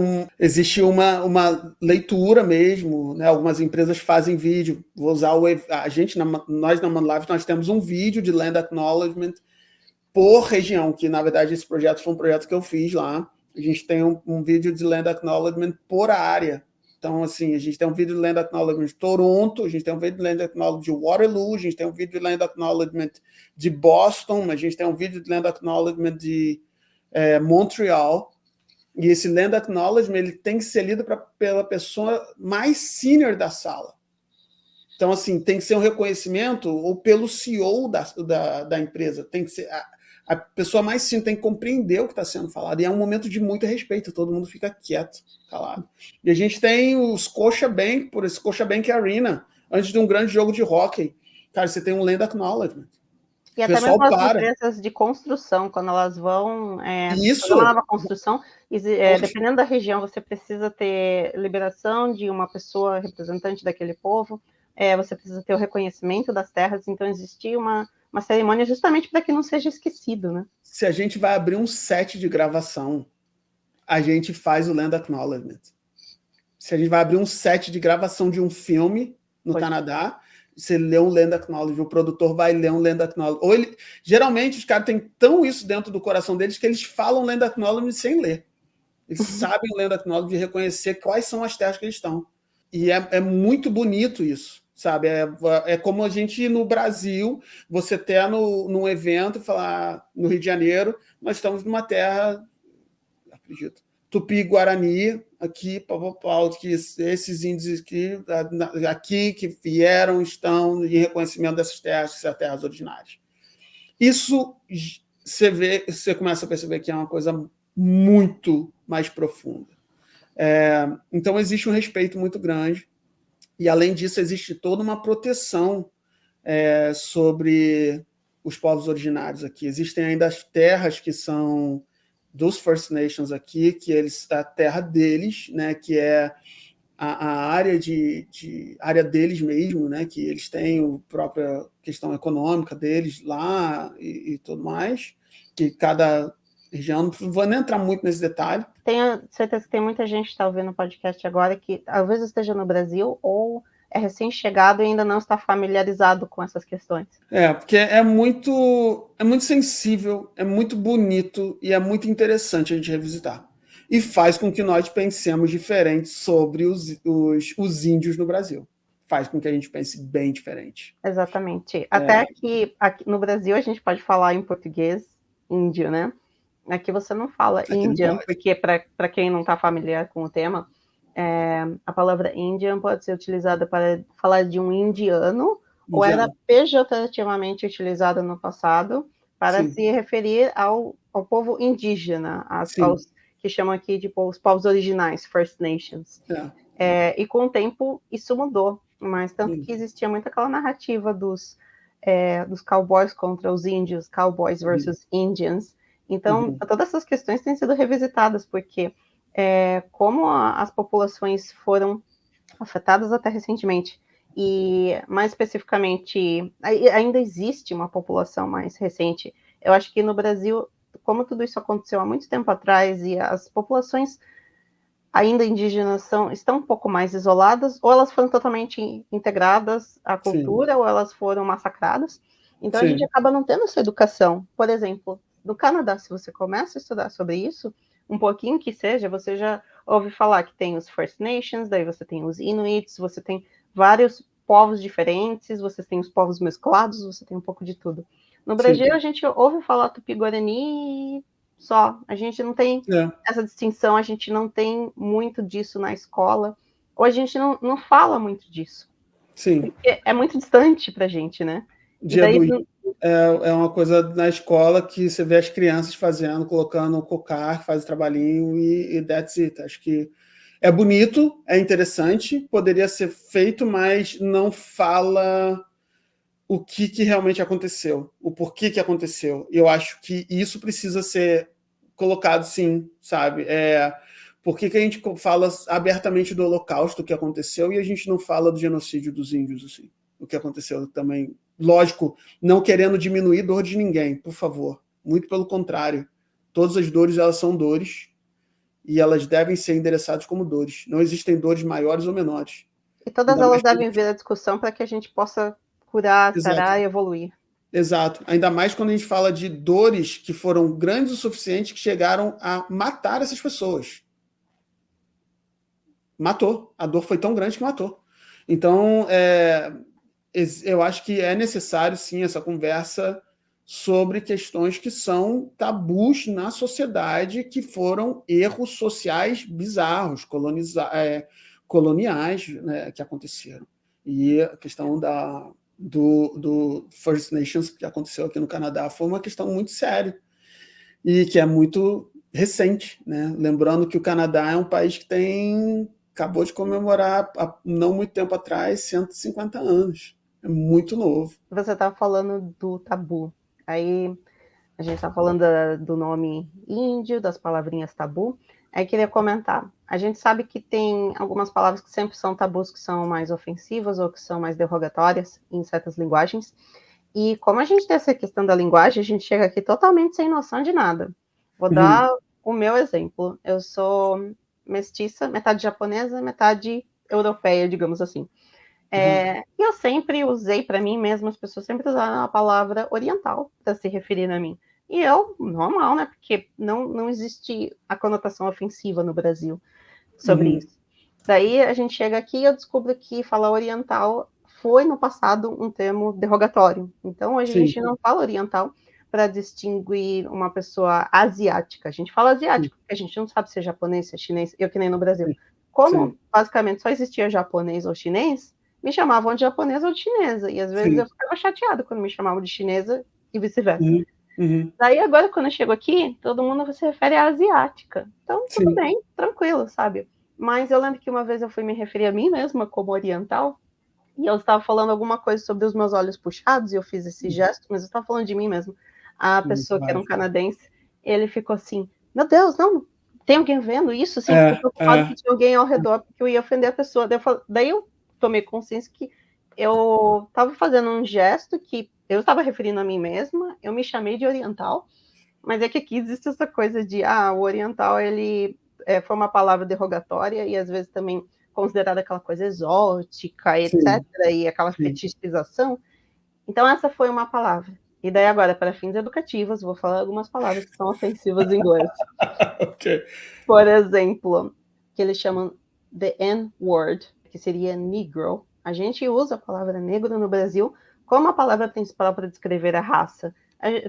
Speaker 1: leitura mesmo, né? Algumas empresas fazem vídeo. Vou usar nós na ManLive nós temos um vídeo de Land Acknowledgement por região, que na verdade esse projeto foi um projeto que eu fiz lá. A gente tem um vídeo de Land Acknowledgement por área. Então, assim, a gente tem um vídeo de Land Acknowledgement de Toronto, a gente tem um vídeo de Land Acknowledgement de Waterloo, a gente tem um vídeo de Land Acknowledgement de Boston, a gente tem um vídeo de Land Acknowledgement de Montreal. E esse Land Acknowledgement ele tem que ser lido pela pessoa mais senior da sala. Então, assim, tem que ser um reconhecimento ou pelo CEO da empresa. Tem que ser a pessoa mais senior tem que compreender o que está sendo falado. E é um momento de muito respeito. Todo mundo fica quieto, calado. E a gente tem os Scotiabank, por esse Scotiabank Arena, antes de um grande jogo de hóquei. Cara, você tem um Land Acknowledgement.
Speaker 3: E até mesmo as empresas de construção, quando elas vão fazer uma nova construção, dependendo da região, você precisa ter liberação de uma pessoa representante daquele povo, você precisa ter o reconhecimento das terras, então existia uma cerimônia justamente para que não seja esquecido, né?
Speaker 1: Se a gente vai abrir um set de gravação, a gente faz o Land Acknowledgement. Se a gente vai abrir um set de gravação de um filme no Canadá, você lê um Land Acknowledgement, o produtor vai ler um Land Acknowledgement. Geralmente, os caras têm tão isso dentro do coração deles que eles falam Land Acknowledgement sem ler. Eles sabem o Land Acknowledgement de reconhecer quais são as terras que eles estão. E é muito bonito isso, sabe? É como a gente, no Brasil, você ter num evento, falar no Rio de Janeiro, nós estamos numa terra, acredito, Tupi-Guarani, aqui, que esses índios aqui que vieram estão em reconhecimento dessas terras, que são terras originárias. Isso você começa a perceber que é uma coisa muito mais profunda. Então existe um respeito muito grande e além disso existe toda uma proteção sobre os povos originários aqui. Existem ainda as terras que são dos First Nations aqui, que a terra deles, né, que é a área área deles mesmo, né, que eles têm a própria questão econômica deles lá e tudo mais, que cada região, não vou nem entrar muito nesse detalhe.
Speaker 3: Tenho certeza que tem muita gente que está ouvindo o podcast agora que talvez esteja no Brasil ou é recém-chegado e ainda não está familiarizado com essas questões.
Speaker 1: Porque é muito sensível, é muito bonito e é muito interessante a gente revisitar. E faz com que nós pensemos diferente sobre os índios no Brasil. Faz com que a gente pense bem diferente.
Speaker 3: Exatamente. Até que aqui no Brasil a gente pode falar em português índio, né? Aqui você não fala Indian, porque para quem não está familiar com o tema, a palavra Indian pode ser utilizada para falar de um indiano, ou era pejorativamente utilizada no passado para se referir ao povo indígena, aos que chamam aqui de os povos originais, First Nations. E com o tempo isso mudou, mas tanto que existia muito aquela narrativa dos cowboys contra os índios, cowboys versus Indians. Então, todas essas questões têm sido revisitadas, porque como as populações foram afetadas até recentemente, e mais especificamente, ainda existe uma população mais recente. Eu acho que no Brasil, como tudo isso aconteceu há muito tempo atrás, e as populações ainda indígenas estão um pouco mais isoladas, ou elas foram totalmente integradas à cultura, ou elas foram massacradas. Então, a gente acaba não tendo essa educação. Por exemplo, no Canadá, se você começa a estudar sobre isso, um pouquinho que seja, você já ouve falar que tem os First Nations, daí você tem os Inuits, você tem vários povos diferentes, você tem os povos mesclados, você tem um pouco de tudo. No Brasil, a gente ouve falar Tupi-Guarani só. A gente não tem essa distinção, a gente não tem muito disso na escola, ou a gente não fala muito disso. Porque é muito distante pra gente, né?
Speaker 1: Dia do Índio é uma coisa na escola que você vê as crianças fazendo, colocando o cocar, faz o trabalhinho e that's it. Acho que é bonito, é interessante, poderia ser feito, mas não fala o que realmente aconteceu, o porquê que aconteceu. Eu acho que isso precisa ser colocado, sim, sabe? Por que a gente fala abertamente do Holocausto que aconteceu e a gente não fala do genocídio dos índios, assim? O que aconteceu também. Lógico, não querendo diminuir dor de ninguém, por favor. Muito pelo contrário. Todas as dores, elas são dores e elas devem ser endereçadas como dores. Não existem dores maiores ou menores.
Speaker 3: E todas elas devem vir à discussão para que a gente possa curar, sarar e evoluir.
Speaker 1: Exato. Ainda mais quando a gente fala de dores que foram grandes o suficiente que chegaram a matar essas pessoas. Matou. A dor foi tão grande que matou. Então, eu acho que é necessário, sim, essa conversa sobre questões que são tabus na sociedade, que foram erros sociais bizarros, coloniais, né, que aconteceram. E a questão do First Nations que aconteceu aqui no Canadá foi uma questão muito séria e que é muito recente, né? Lembrando que o Canadá é um país que acabou de comemorar, há não muito tempo atrás, 150 anos. É muito novo.
Speaker 3: Você estava falando do tabu. Aí a gente está falando do nome índio, das palavrinhas tabu. Aí queria comentar. A gente sabe que tem algumas palavras que sempre são tabus, que são mais ofensivas ou que são mais derrogatórias em certas linguagens. E como a gente tem essa questão da linguagem, a gente chega aqui totalmente sem noção de nada. Vou dar o meu exemplo. Eu sou mestiça, metade japonesa, metade europeia, digamos assim. E eu sempre usei para mim mesma, as pessoas sempre usaram a palavra oriental para se referir a mim. E eu, normal, né? Porque não existe a conotação ofensiva no Brasil sobre isso. Daí a gente chega aqui e eu descubro que falar oriental foi no passado um termo derrogatório. Então hoje a gente não fala oriental para distinguir uma pessoa asiática. A gente fala asiático, porque a gente não sabe se é japonês, se é chinês, eu que nem no Brasil. Como basicamente só existia japonês ou chinês, me chamavam de japonesa ou de chinesa. E às vezes eu ficava chateada quando me chamavam de chinesa e vice-versa. Daí agora, quando eu chego aqui, todo mundo se refere à asiática. Então, tudo bem, tranquilo, sabe? Mas eu lembro que uma vez eu fui me referir a mim mesma como oriental, e eu estava falando alguma coisa sobre os meus olhos puxados, e eu fiz esse gesto, mas eu estava falando de mim mesmo. A pessoa que era um canadense, ele ficou assim, meu Deus, não, tem alguém vendo isso? Assim, fiquei preocupado que tinha alguém ao redor, porque eu ia ofender a pessoa. Daí eu tomei consciência que eu estava fazendo um gesto que eu estava referindo a mim mesma, eu me chamei de oriental, mas é que aqui existe essa coisa de, o oriental, ele foi uma palavra derrogatória, e às vezes também considerada aquela coisa exótica, etc.,
Speaker 1: Sim.
Speaker 3: e aquela fetichização. Então, essa foi uma palavra. E daí agora, para fins educativos, vou falar algumas palavras que são ofensivas em inglês.
Speaker 1: Ok.
Speaker 3: Por exemplo, que eles chamam the N-word, que seria negro. A gente usa a palavra negro no Brasil como a palavra principal para descrever a raça.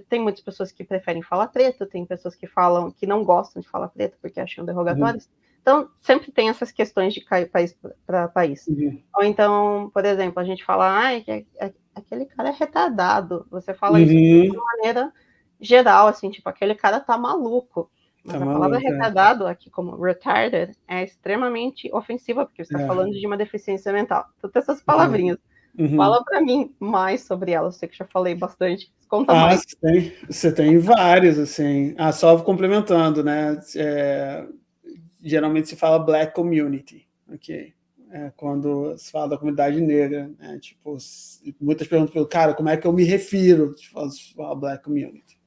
Speaker 3: Tem muitas pessoas que preferem falar preto, tem pessoas que falam que não gostam de falar preto porque acham derrogatórios. Então, sempre tem essas questões de país para país. Ou então, por exemplo, a gente fala, aquele cara é retardado. Você fala isso de uma maneira geral, assim, tipo, aquele cara tá maluco. Mas a palavra retardado aqui, como retarded, é extremamente ofensiva, porque você está falando de uma deficiência mental. Então, tem essas palavrinhas. Fala para mim mais sobre elas, eu sei que já falei bastante. Conta mais.
Speaker 1: Você tem vários, assim. Só complementando, né? Geralmente se fala black community, ok? Quando se fala da comunidade negra, né? Tipo, muitas perguntam, cara, como é que eu me refiro? Tipo, se fala black community.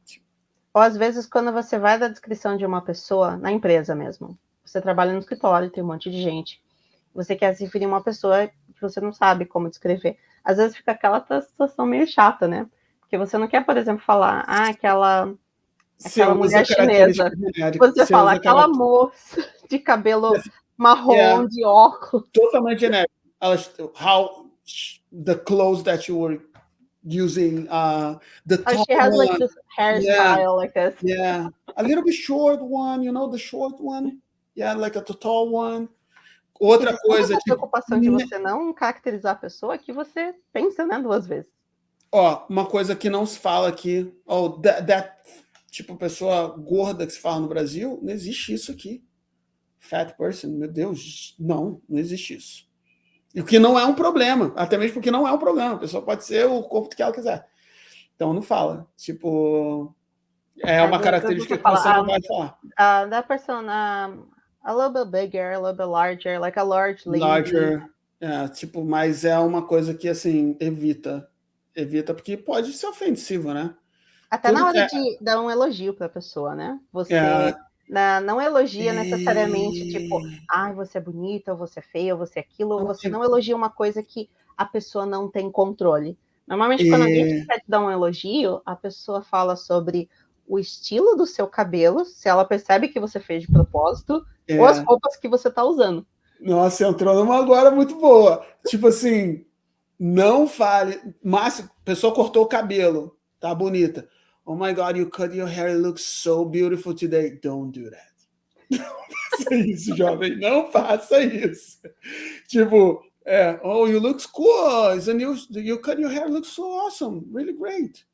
Speaker 3: Ou às vezes, quando você vai dar descrição de uma pessoa, na empresa mesmo, você trabalha no escritório, tem um monte de gente, você quer se referir a uma pessoa que você não sabe como descrever. Às vezes fica aquela situação meio chata, né? Porque você não quer, por exemplo, falar, aquela mulher chinesa. Você fala, aquela moça de cabelo marrom, de óculos.
Speaker 1: Totalmente genérico. How the clothes that you were using, the tall
Speaker 3: she has
Speaker 1: one.
Speaker 3: like this hairstyle, like this.
Speaker 1: Yeah, a little bit short one, the short one. Yeah, like a tall one. Outra coisa.
Speaker 3: A preocupação de você não caracterizar a pessoa é que você pensa, né, 2 vezes.
Speaker 1: Uma coisa que não se fala aqui, tipo, pessoa gorda que se fala no Brasil, não existe isso aqui. Fat person, meu Deus, não existe isso. E o que não é um problema, até mesmo porque não é um problema, a pessoa pode ser o corpo que ela quiser. Então não fala. Tipo, é uma característica que você não vai falar.
Speaker 3: That person, a little bit bigger, a little bit larger, like a large lady.
Speaker 1: Larger, tipo, mas é uma coisa que, assim, evita, porque pode ser ofensivo, né?
Speaker 3: Até na hora de dar um elogio para a pessoa, né? Você não elogia necessariamente, tipo, você é bonita, ou você é feia, ou você é aquilo, ou você não elogia uma coisa que a pessoa não tem controle. Normalmente, quando alguém quer te dar um elogio, a pessoa fala sobre o estilo do seu cabelo, se ela percebe que você fez de propósito, ou as roupas que você está usando.
Speaker 1: Nossa, entrou numa agora muito boa. Tipo assim, não fale. Márcio, a pessoa cortou o cabelo, tá bonita. Oh my God, you cut your hair, it looks so beautiful today. Don't do that. Não faça isso, jovem. Não faça isso. Tipo, you look cool. You cut your hair, it looks so awesome. Really great.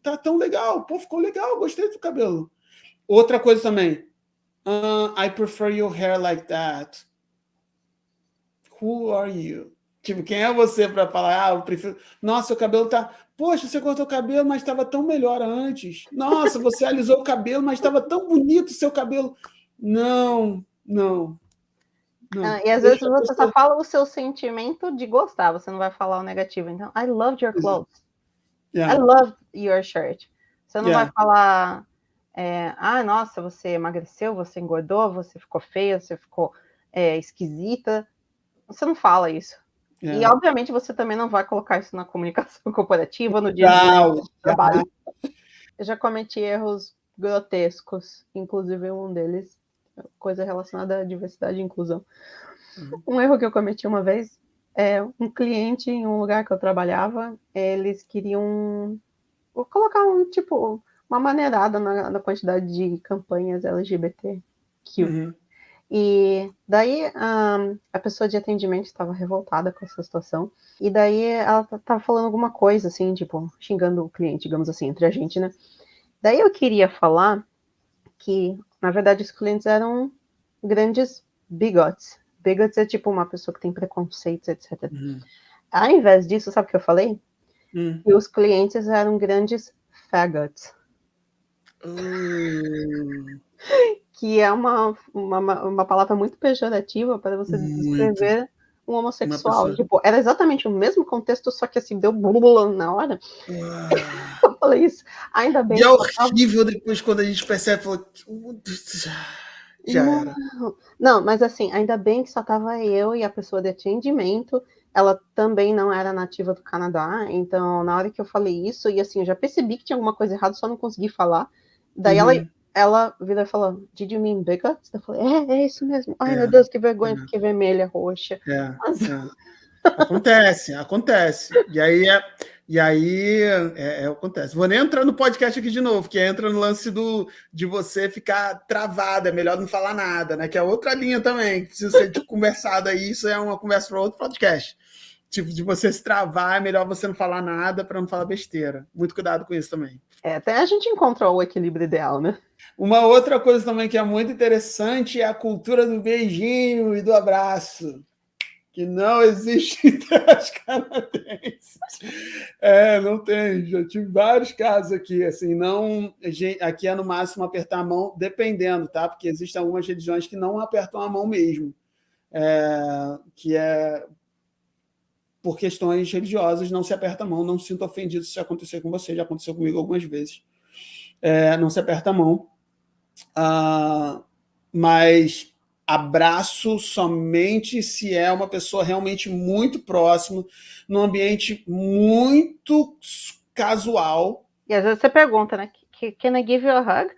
Speaker 1: Tá tão legal. Pô, ficou legal. Gostei do cabelo. Outra coisa também. I prefer your hair like that. Who are you? Tipo, quem é você para falar, eu prefiro... Nossa, seu cabelo tá... Poxa, você cortou o cabelo, mas estava tão melhor antes. Nossa, você alisou o cabelo, mas estava tão bonito o seu cabelo. Não.
Speaker 3: E às vezes você só fala o seu sentimento de gostar, você não vai falar o negativo. Então, I loved your clothes. I loved your shirt. Você não vai falar, nossa, você emagreceu, você engordou, você ficou feia, você ficou esquisita. Você não fala isso. E, obviamente, você também não vai colocar isso na comunicação corporativa, no dia a dia do trabalho. Eu já cometi erros grotescos, inclusive um deles, coisa relacionada à diversidade e inclusão. Um erro que eu cometi uma vez, um cliente em um lugar que eu trabalhava, eles queriam colocar uma maneirada na quantidade de campanhas LGBTQ. E daí a pessoa de atendimento estava revoltada com essa situação, e daí ela estava falando alguma coisa, assim, tipo, xingando o cliente, digamos assim, entre a gente, né? Daí eu queria falar que, na verdade, os clientes eram grandes bigots. Bigots é tipo uma pessoa que tem preconceitos, etc. Ao invés disso, sabe o que eu falei? Que os clientes eram grandes faggots. Que é uma palavra muito pejorativa para você descrever um homossexual. Tipo, era exatamente o mesmo contexto, só que assim, deu blula na hora. Eu falei isso. Ainda bem.
Speaker 1: E é horrível depois quando a gente percebe, já era.
Speaker 3: Não, mas assim, ainda bem que só tava eu e a pessoa de atendimento, ela também não era nativa do Canadá, então na hora que eu falei isso, e assim, eu já percebi que tinha alguma coisa errada, só não consegui falar. Daí ela virou e falou, Did you mean bigots? Eu falei, é isso mesmo. Ai, meu Deus, que vergonha, fiquei vermelha, roxa. Mas...
Speaker 1: Acontece. E aí acontece. Vou nem entrar no podcast aqui de novo, que entra no lance de você ficar travado, é melhor não falar nada, né? Que é outra linha também, que precisa ser conversado aí, isso é uma conversa para outro podcast. Tipo, de você se travar, é melhor você não falar nada para não falar besteira. Muito cuidado com isso também.
Speaker 3: Até a gente encontrou o equilíbrio ideal, né?
Speaker 1: Uma outra coisa também que é muito interessante é a cultura do beijinho e do abraço, que não existe entre as canadenses. Não tem. Já tive vários casos aqui. Assim, não, aqui é no máximo apertar a mão, dependendo, tá? Porque existem algumas religiões que não apertam a mão mesmo, que é por questões religiosas, não se aperta a mão. Não se sinta ofendido se isso acontecer com você, já aconteceu comigo algumas vezes. Não se aperta a mão. Mas abraço somente se é uma pessoa realmente muito próxima, num ambiente muito casual.
Speaker 3: E às vezes você pergunta, né? Can I give you a hug?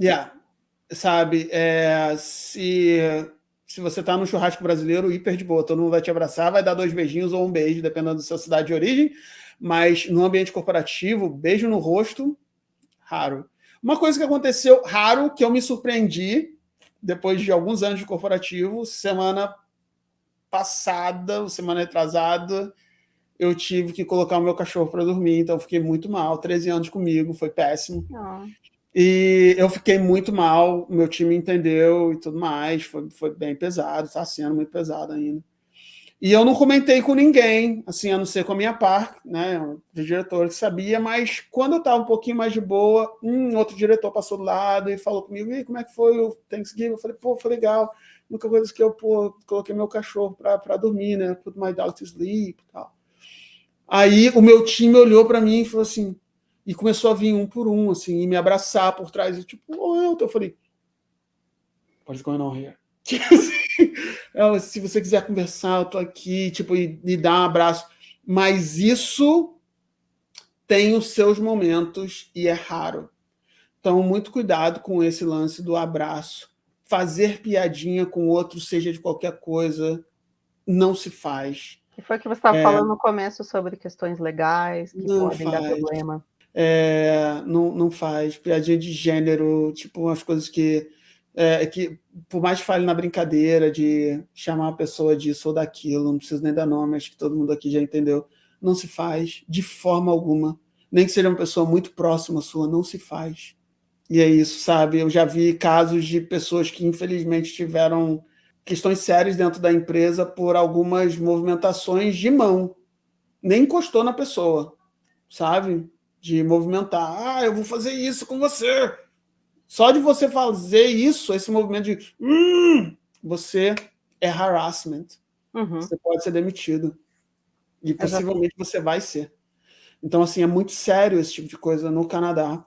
Speaker 1: Yeah. Sabe, se você está no churrasco brasileiro, hiper de boa, todo mundo vai te abraçar, vai dar 2 beijinhos ou um beijo, dependendo da sua cidade de origem, mas no ambiente corporativo, beijo no rosto, raro. Uma coisa que aconteceu raro, que eu me surpreendi, depois de alguns anos de corporativo, semana passada, semana retrasada, eu tive que colocar o meu cachorro para dormir, então eu fiquei muito mal. 13 anos comigo, foi péssimo. E eu fiquei muito mal, meu time entendeu e tudo mais, foi bem pesado, está sendo muito pesado ainda. E eu não comentei com ninguém, assim, a não ser com a minha par, né, o diretor que sabia, mas quando eu estava um pouquinho mais de boa, outro diretor passou do lado e falou comigo, e como é que foi o Thanksgiving? Eu falei, foi legal, nunca coisa que eu coloquei meu cachorro para dormir, né, put my dog to sleep e tal. Aí o meu time olhou para mim e falou assim, e começou a vir um por um, assim, e me abraçar por trás, e tipo, eu falei, what's going on here? Se você quiser conversar, eu tô aqui, tipo, e dar um abraço. Mas isso tem os seus momentos e é raro. Então, muito cuidado com esse lance do abraço. Fazer piadinha com o outro, seja de qualquer coisa, não se faz.
Speaker 3: E foi o que você estava falando no começo sobre questões legais que podem dar problema.
Speaker 1: Não faz. Piadinha de gênero, tipo, umas coisas que por mais que fale na brincadeira de chamar a pessoa disso ou daquilo, não preciso nem dar nome, acho que todo mundo aqui já entendeu, não se faz de forma alguma, nem que seja uma pessoa muito próxima sua, não se faz. E é isso, sabe? Eu já vi casos de pessoas que infelizmente tiveram questões sérias dentro da empresa por algumas movimentações de mão, nem encostou na pessoa, sabe? De movimentar, eu vou fazer isso com você. Só de você fazer isso, esse movimento de você é harassment. Você pode ser demitido. E possivelmente você vai ser. Então, assim, é muito sério esse tipo de coisa no Canadá.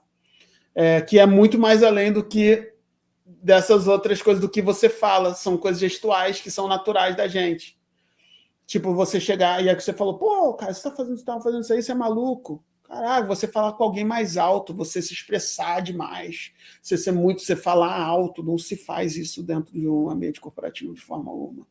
Speaker 1: Que é muito mais além do que dessas outras coisas do que você fala. São coisas gestuais que são naturais da gente. Tipo, você chegar e aí você falou, pô, cara, você tá fazendo isso aí, você é maluco. Caralho, você falar com alguém mais alto, você se expressar demais, você falar alto, não se faz isso dentro de um ambiente corporativo de forma alguma.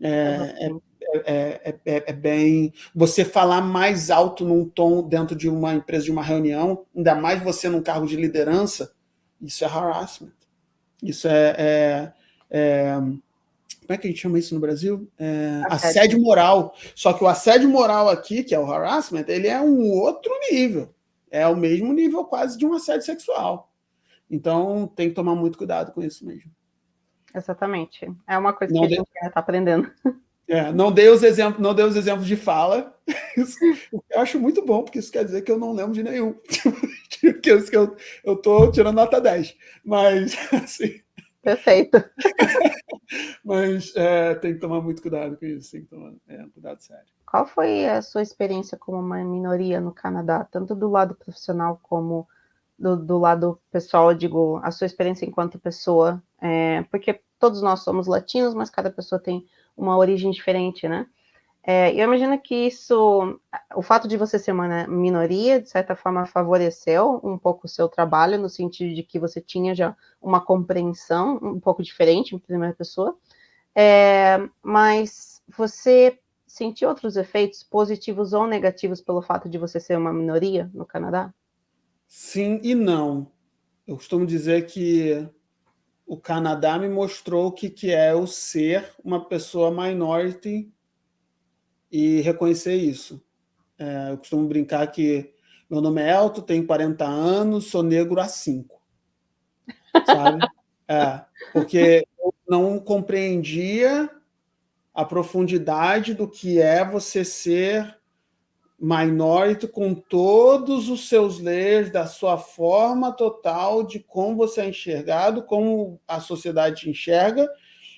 Speaker 1: É bem... Você falar mais alto num tom dentro de uma empresa, de uma reunião, ainda mais você num cargo de liderança, isso é harassment. Isso como é que a gente chama isso no Brasil? Assédio moral. Só que o assédio moral aqui, que é o harassment, ele é um outro nível. É o mesmo nível quase de um assédio sexual. Então, tem que tomar muito cuidado com isso mesmo.
Speaker 3: Exatamente. É uma coisa que a gente está aprendendo.
Speaker 1: Não dei os exemplos de fala. Eu acho muito bom, porque isso quer dizer que eu não lembro de nenhum. que eu estou tirando nota 10. Mas, assim...
Speaker 3: Perfeito.
Speaker 1: Mas tem que tomar muito cuidado com isso, tem que tomar cuidado sério.
Speaker 3: Qual foi a sua experiência como uma minoria no Canadá, tanto do lado profissional como do lado pessoal, eu digo, a sua experiência enquanto pessoa, porque todos nós somos latinos, mas cada pessoa tem uma origem diferente, né? Eu imagino que isso, o fato de você ser uma minoria, de certa forma, favoreceu um pouco o seu trabalho, no sentido de que você tinha já uma compreensão um pouco diferente em primeira pessoa, mas você sentiu outros efeitos positivos ou negativos pelo fato de você ser uma minoria no Canadá?
Speaker 1: Sim e não. Eu costumo dizer que o Canadá me mostrou o que é o ser uma pessoa minority e reconhecer isso. Eu costumo brincar que meu nome é Elton, tenho 40 anos, sou negro há 5, sabe? Porque eu não compreendia a profundidade do que é você ser minority com todos os seus layers, da sua forma total, de como você é enxergado, como a sociedade te enxerga,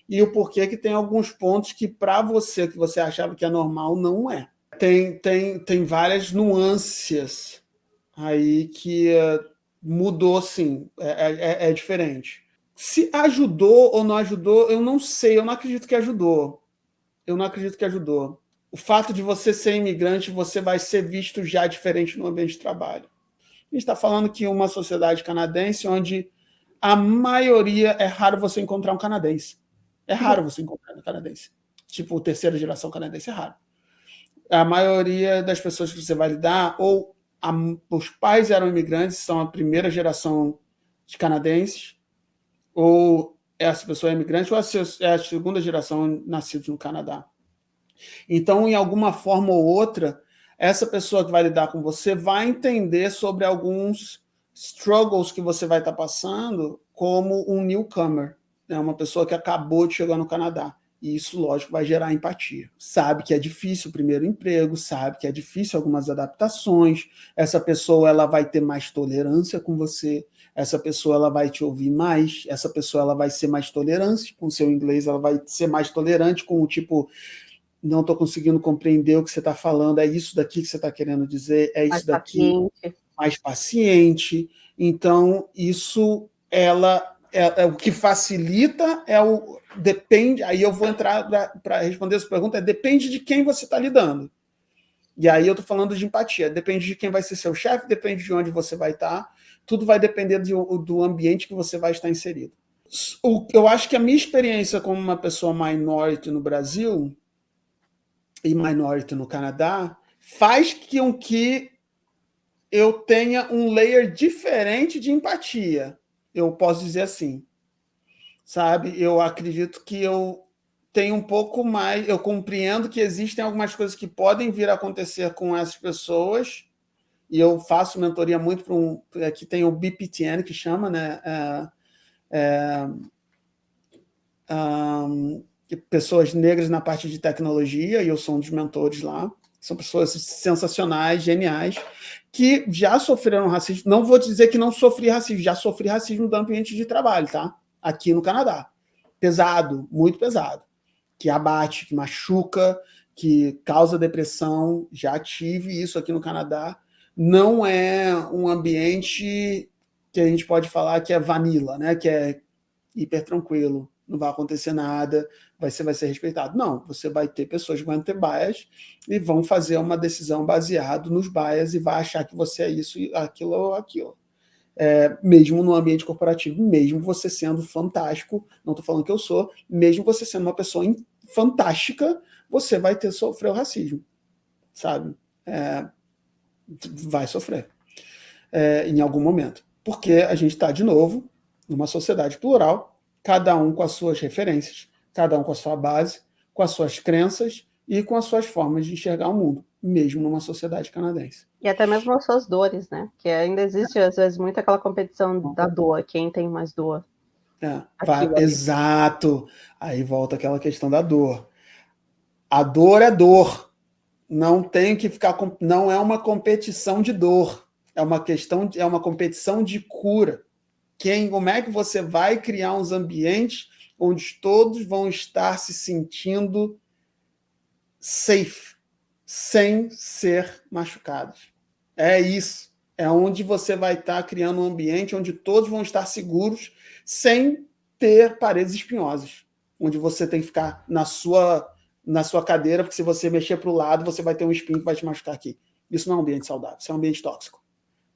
Speaker 1: e o porquê que tem alguns pontos que, para você, que você achava que é normal, não é. Tem várias nuances aí que mudou, sim, é diferente. Se ajudou ou não ajudou, eu não sei, eu não acredito que ajudou. Eu não acredito que ajudou. O fato de você ser imigrante, você vai ser visto já diferente no ambiente de trabalho. A gente está falando que uma sociedade canadense onde a maioria, é raro você encontrar um canadense. É raro você encontrar um canadense. Tipo, terceira geração canadense é raro. A maioria das pessoas que você vai lidar, ou os pais eram imigrantes, são a primeira geração de canadenses, ou essa pessoa é imigrante, ou é a segunda geração nascida no Canadá. Então, em alguma forma ou outra, essa pessoa que vai lidar com você vai entender sobre alguns struggles que você vai estar passando como um newcomer, né? Uma pessoa que acabou de chegar no Canadá. E isso, lógico, vai gerar empatia. Sabe que é difícil o primeiro emprego, sabe que é difícil algumas adaptações. Essa pessoa ela vai ter mais tolerância com você, essa pessoa ela vai te ouvir mais, essa pessoa ela vai ser mais tolerante com o seu inglês, ela vai ser mais tolerante com o tipo, não estou conseguindo compreender o que você está falando, é isso daqui que você está querendo dizer, é
Speaker 3: Mais
Speaker 1: isso daqui,
Speaker 3: paciente.
Speaker 1: mais paciente. Então, isso o que facilita depende, aí eu vou entrar para responder essa pergunta, depende de quem você está lidando. E aí eu estou falando de empatia, depende de quem vai ser seu chefe, depende de onde você vai estar, tudo vai depender do ambiente que você vai estar inserido. Eu acho que a minha experiência como uma pessoa minority no Brasil e minority no Canadá faz com que eu tenha um layer diferente de empatia. Eu posso dizer assim, sabe? Eu acredito que eu tenho um pouco mais, eu compreendo que existem algumas coisas que podem vir a acontecer com essas pessoas, e eu faço mentoria muito para aqui tem o BPTN que chama, né? Pessoas negras na parte de tecnologia, e eu sou um dos mentores lá. São pessoas sensacionais, geniais, que já sofreram racismo. Não vou dizer que não sofri racismo, já sofri racismo do ambiente de trabalho, tá? Aqui no Canadá. Pesado, muito pesado. Que abate, que machuca, que causa depressão. Já tive isso aqui no Canadá. Não é um ambiente que a gente pode falar que é vanilla, né? Que é hiper tranquilo, não vai acontecer nada, você vai ser respeitado. Não, você vai ter pessoas que vão ter bias e vão fazer uma decisão baseada nos bias e vai achar que você é isso, aquilo ou aquilo. Mesmo no ambiente corporativo, mesmo você sendo fantástico, não estou falando que eu sou, mesmo você sendo uma pessoa fantástica, você vai sofrer o racismo, sabe? Vai sofrer em algum momento. Porque a gente está, de novo, numa sociedade plural, cada um com as suas referências, cada um com a sua base, com as suas crenças e com as suas formas de enxergar o mundo, mesmo numa sociedade canadense.
Speaker 3: E até mesmo as suas dores, né? Que ainda existe, às vezes, muito aquela competição da dor, quem tem mais dor.
Speaker 1: Exato. Aí volta aquela questão da dor. A dor é dor. Não tem que ficar. Não é uma competição de dor. É uma competição de cura. Como é que você vai criar uns ambientes onde todos vão estar se sentindo safe, sem ser machucados? É isso. É onde você vai estar criando um ambiente onde todos vão estar seguros, sem ter paredes espinhosas, onde você tem que ficar na sua cadeira, porque se você mexer para o lado, você vai ter um espinho que vai te machucar aqui. Isso não é um ambiente saudável, isso é um ambiente tóxico.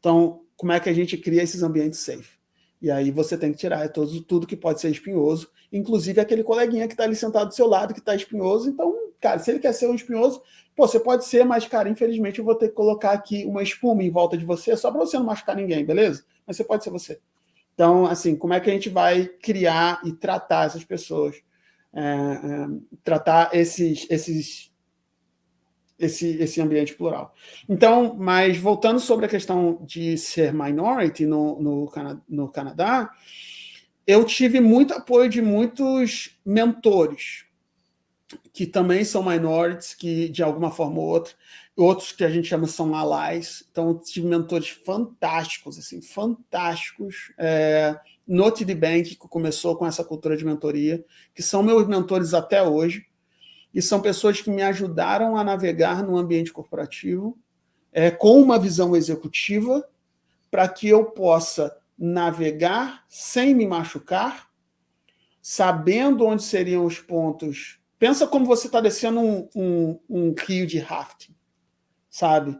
Speaker 1: Então, como é que a gente cria esses ambientes safe? E aí você tem que tirar tudo que pode ser espinhoso, inclusive aquele coleguinha que está ali sentado do seu lado, que está espinhoso. Então, cara, se ele quer ser um espinhoso, você pode ser, mas, cara, infelizmente eu vou ter que colocar aqui uma espuma em volta de você, só para você não machucar ninguém, beleza? Mas você pode ser você. Então, assim, como é que a gente vai criar e tratar essas pessoas? Tratar esse ambiente plural. Então, mas voltando sobre a questão de ser minority no Canadá, eu tive muito apoio de muitos mentores, que também são minorities, que de alguma forma ou outra, outros que a gente chama são allies. Então, eu tive mentores fantásticos, assim, fantásticos, no TD Bank, que começou com essa cultura de mentoria, que são meus mentores até hoje, e são pessoas que me ajudaram a navegar no ambiente corporativo, com uma visão executiva, para que eu possa navegar sem me machucar, sabendo onde seriam os pontos. Pensa como você está descendo um rio de rafting, sabe?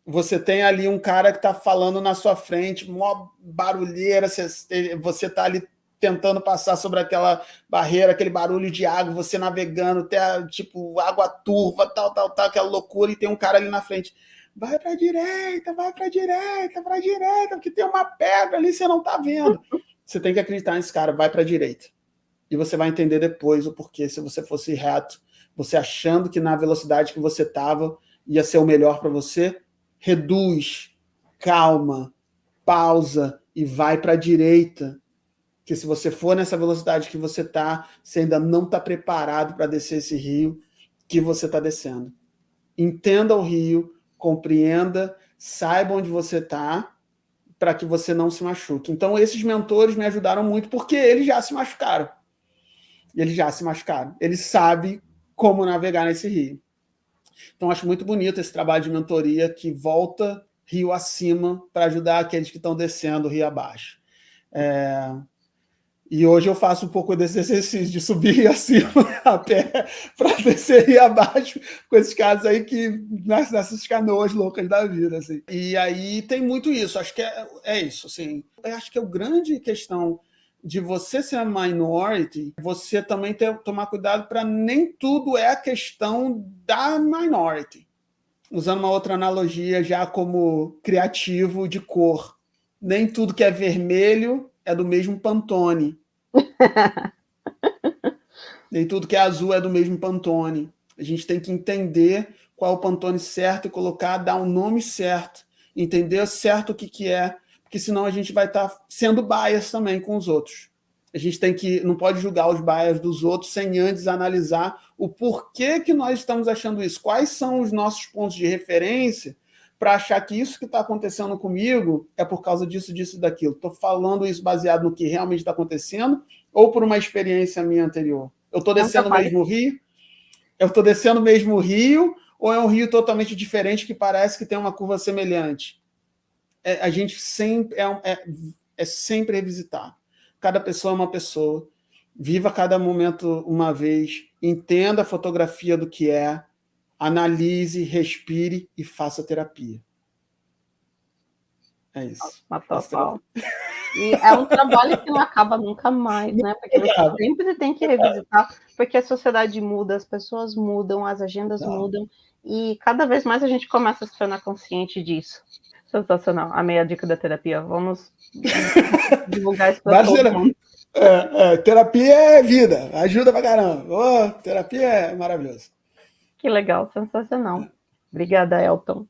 Speaker 1: Você tem ali um cara que está falando na sua frente, mó barulheira, você está ali tentando passar sobre aquela barreira, aquele barulho de água, você navegando, até tipo água turva, tal, aquela loucura, e tem um cara ali na frente. Vai para a direita, porque tem uma pedra ali, você não está vendo. Você tem que acreditar nesse cara, vai para a direita. E você vai entender depois o porquê, se você fosse reto, você achando que na velocidade que você estava ia ser o melhor para você, reduz, calma, pausa e vai para a direita. Porque se você for nessa velocidade que você está, você ainda não está preparado para descer esse rio que você está descendo. Entenda o rio, compreenda, saiba onde você está, para que você não se machuque. Então, esses mentores me ajudaram muito, porque eles já se machucaram. Eles sabem como navegar nesse rio. Então, acho muito bonito esse trabalho de mentoria que volta rio acima para ajudar aqueles que estão descendo rio abaixo. E hoje eu faço um pouco desse exercício de subir rio acima a pé para descer rio abaixo com esses caras aí que nessas canoas loucas da vida. Assim. E aí tem muito isso. Acho que é isso. Assim. Eu acho que é a grande questão de você ser minority, você também tomar cuidado para nem tudo é a questão da minority. Usando uma outra analogia já como criativo de cor. Nem tudo que é vermelho é do mesmo Pantone. Nem tudo que é azul é do mesmo Pantone. A gente tem que entender qual é o Pantone certo e colocar, dar um nome certo, entender certo o que é, porque senão a gente vai estar sendo bias também com os outros. A gente não pode julgar os bias dos outros sem antes analisar o porquê que nós estamos achando isso, quais são os nossos pontos de referência para achar que isso que está acontecendo comigo é por causa disso, disso e daquilo. Estou falando isso baseado no que realmente está acontecendo ou por uma experiência minha anterior? Eu estou descendo o mesmo rio? Ou é um rio totalmente diferente que parece que tem uma curva semelhante? A gente sempre sempre revisitar. Cada pessoa é uma pessoa. Viva cada momento uma vez. Entenda a fotografia do que é. Analise, respire e faça terapia. É isso.
Speaker 3: E é um trabalho que não acaba nunca mais, né? Porque você sempre tem que revisitar, porque a sociedade muda, as pessoas mudam, as agendas mudam, e cada vez mais a gente começa a se tornar consciente disso. Sensacional. Amei a dica da terapia. Vamos divulgar isso para todo mundo.
Speaker 1: Terapia é vida, ajuda pra caramba. Terapia é maravilhoso.
Speaker 3: Que legal, sensacional. Obrigada, Elton.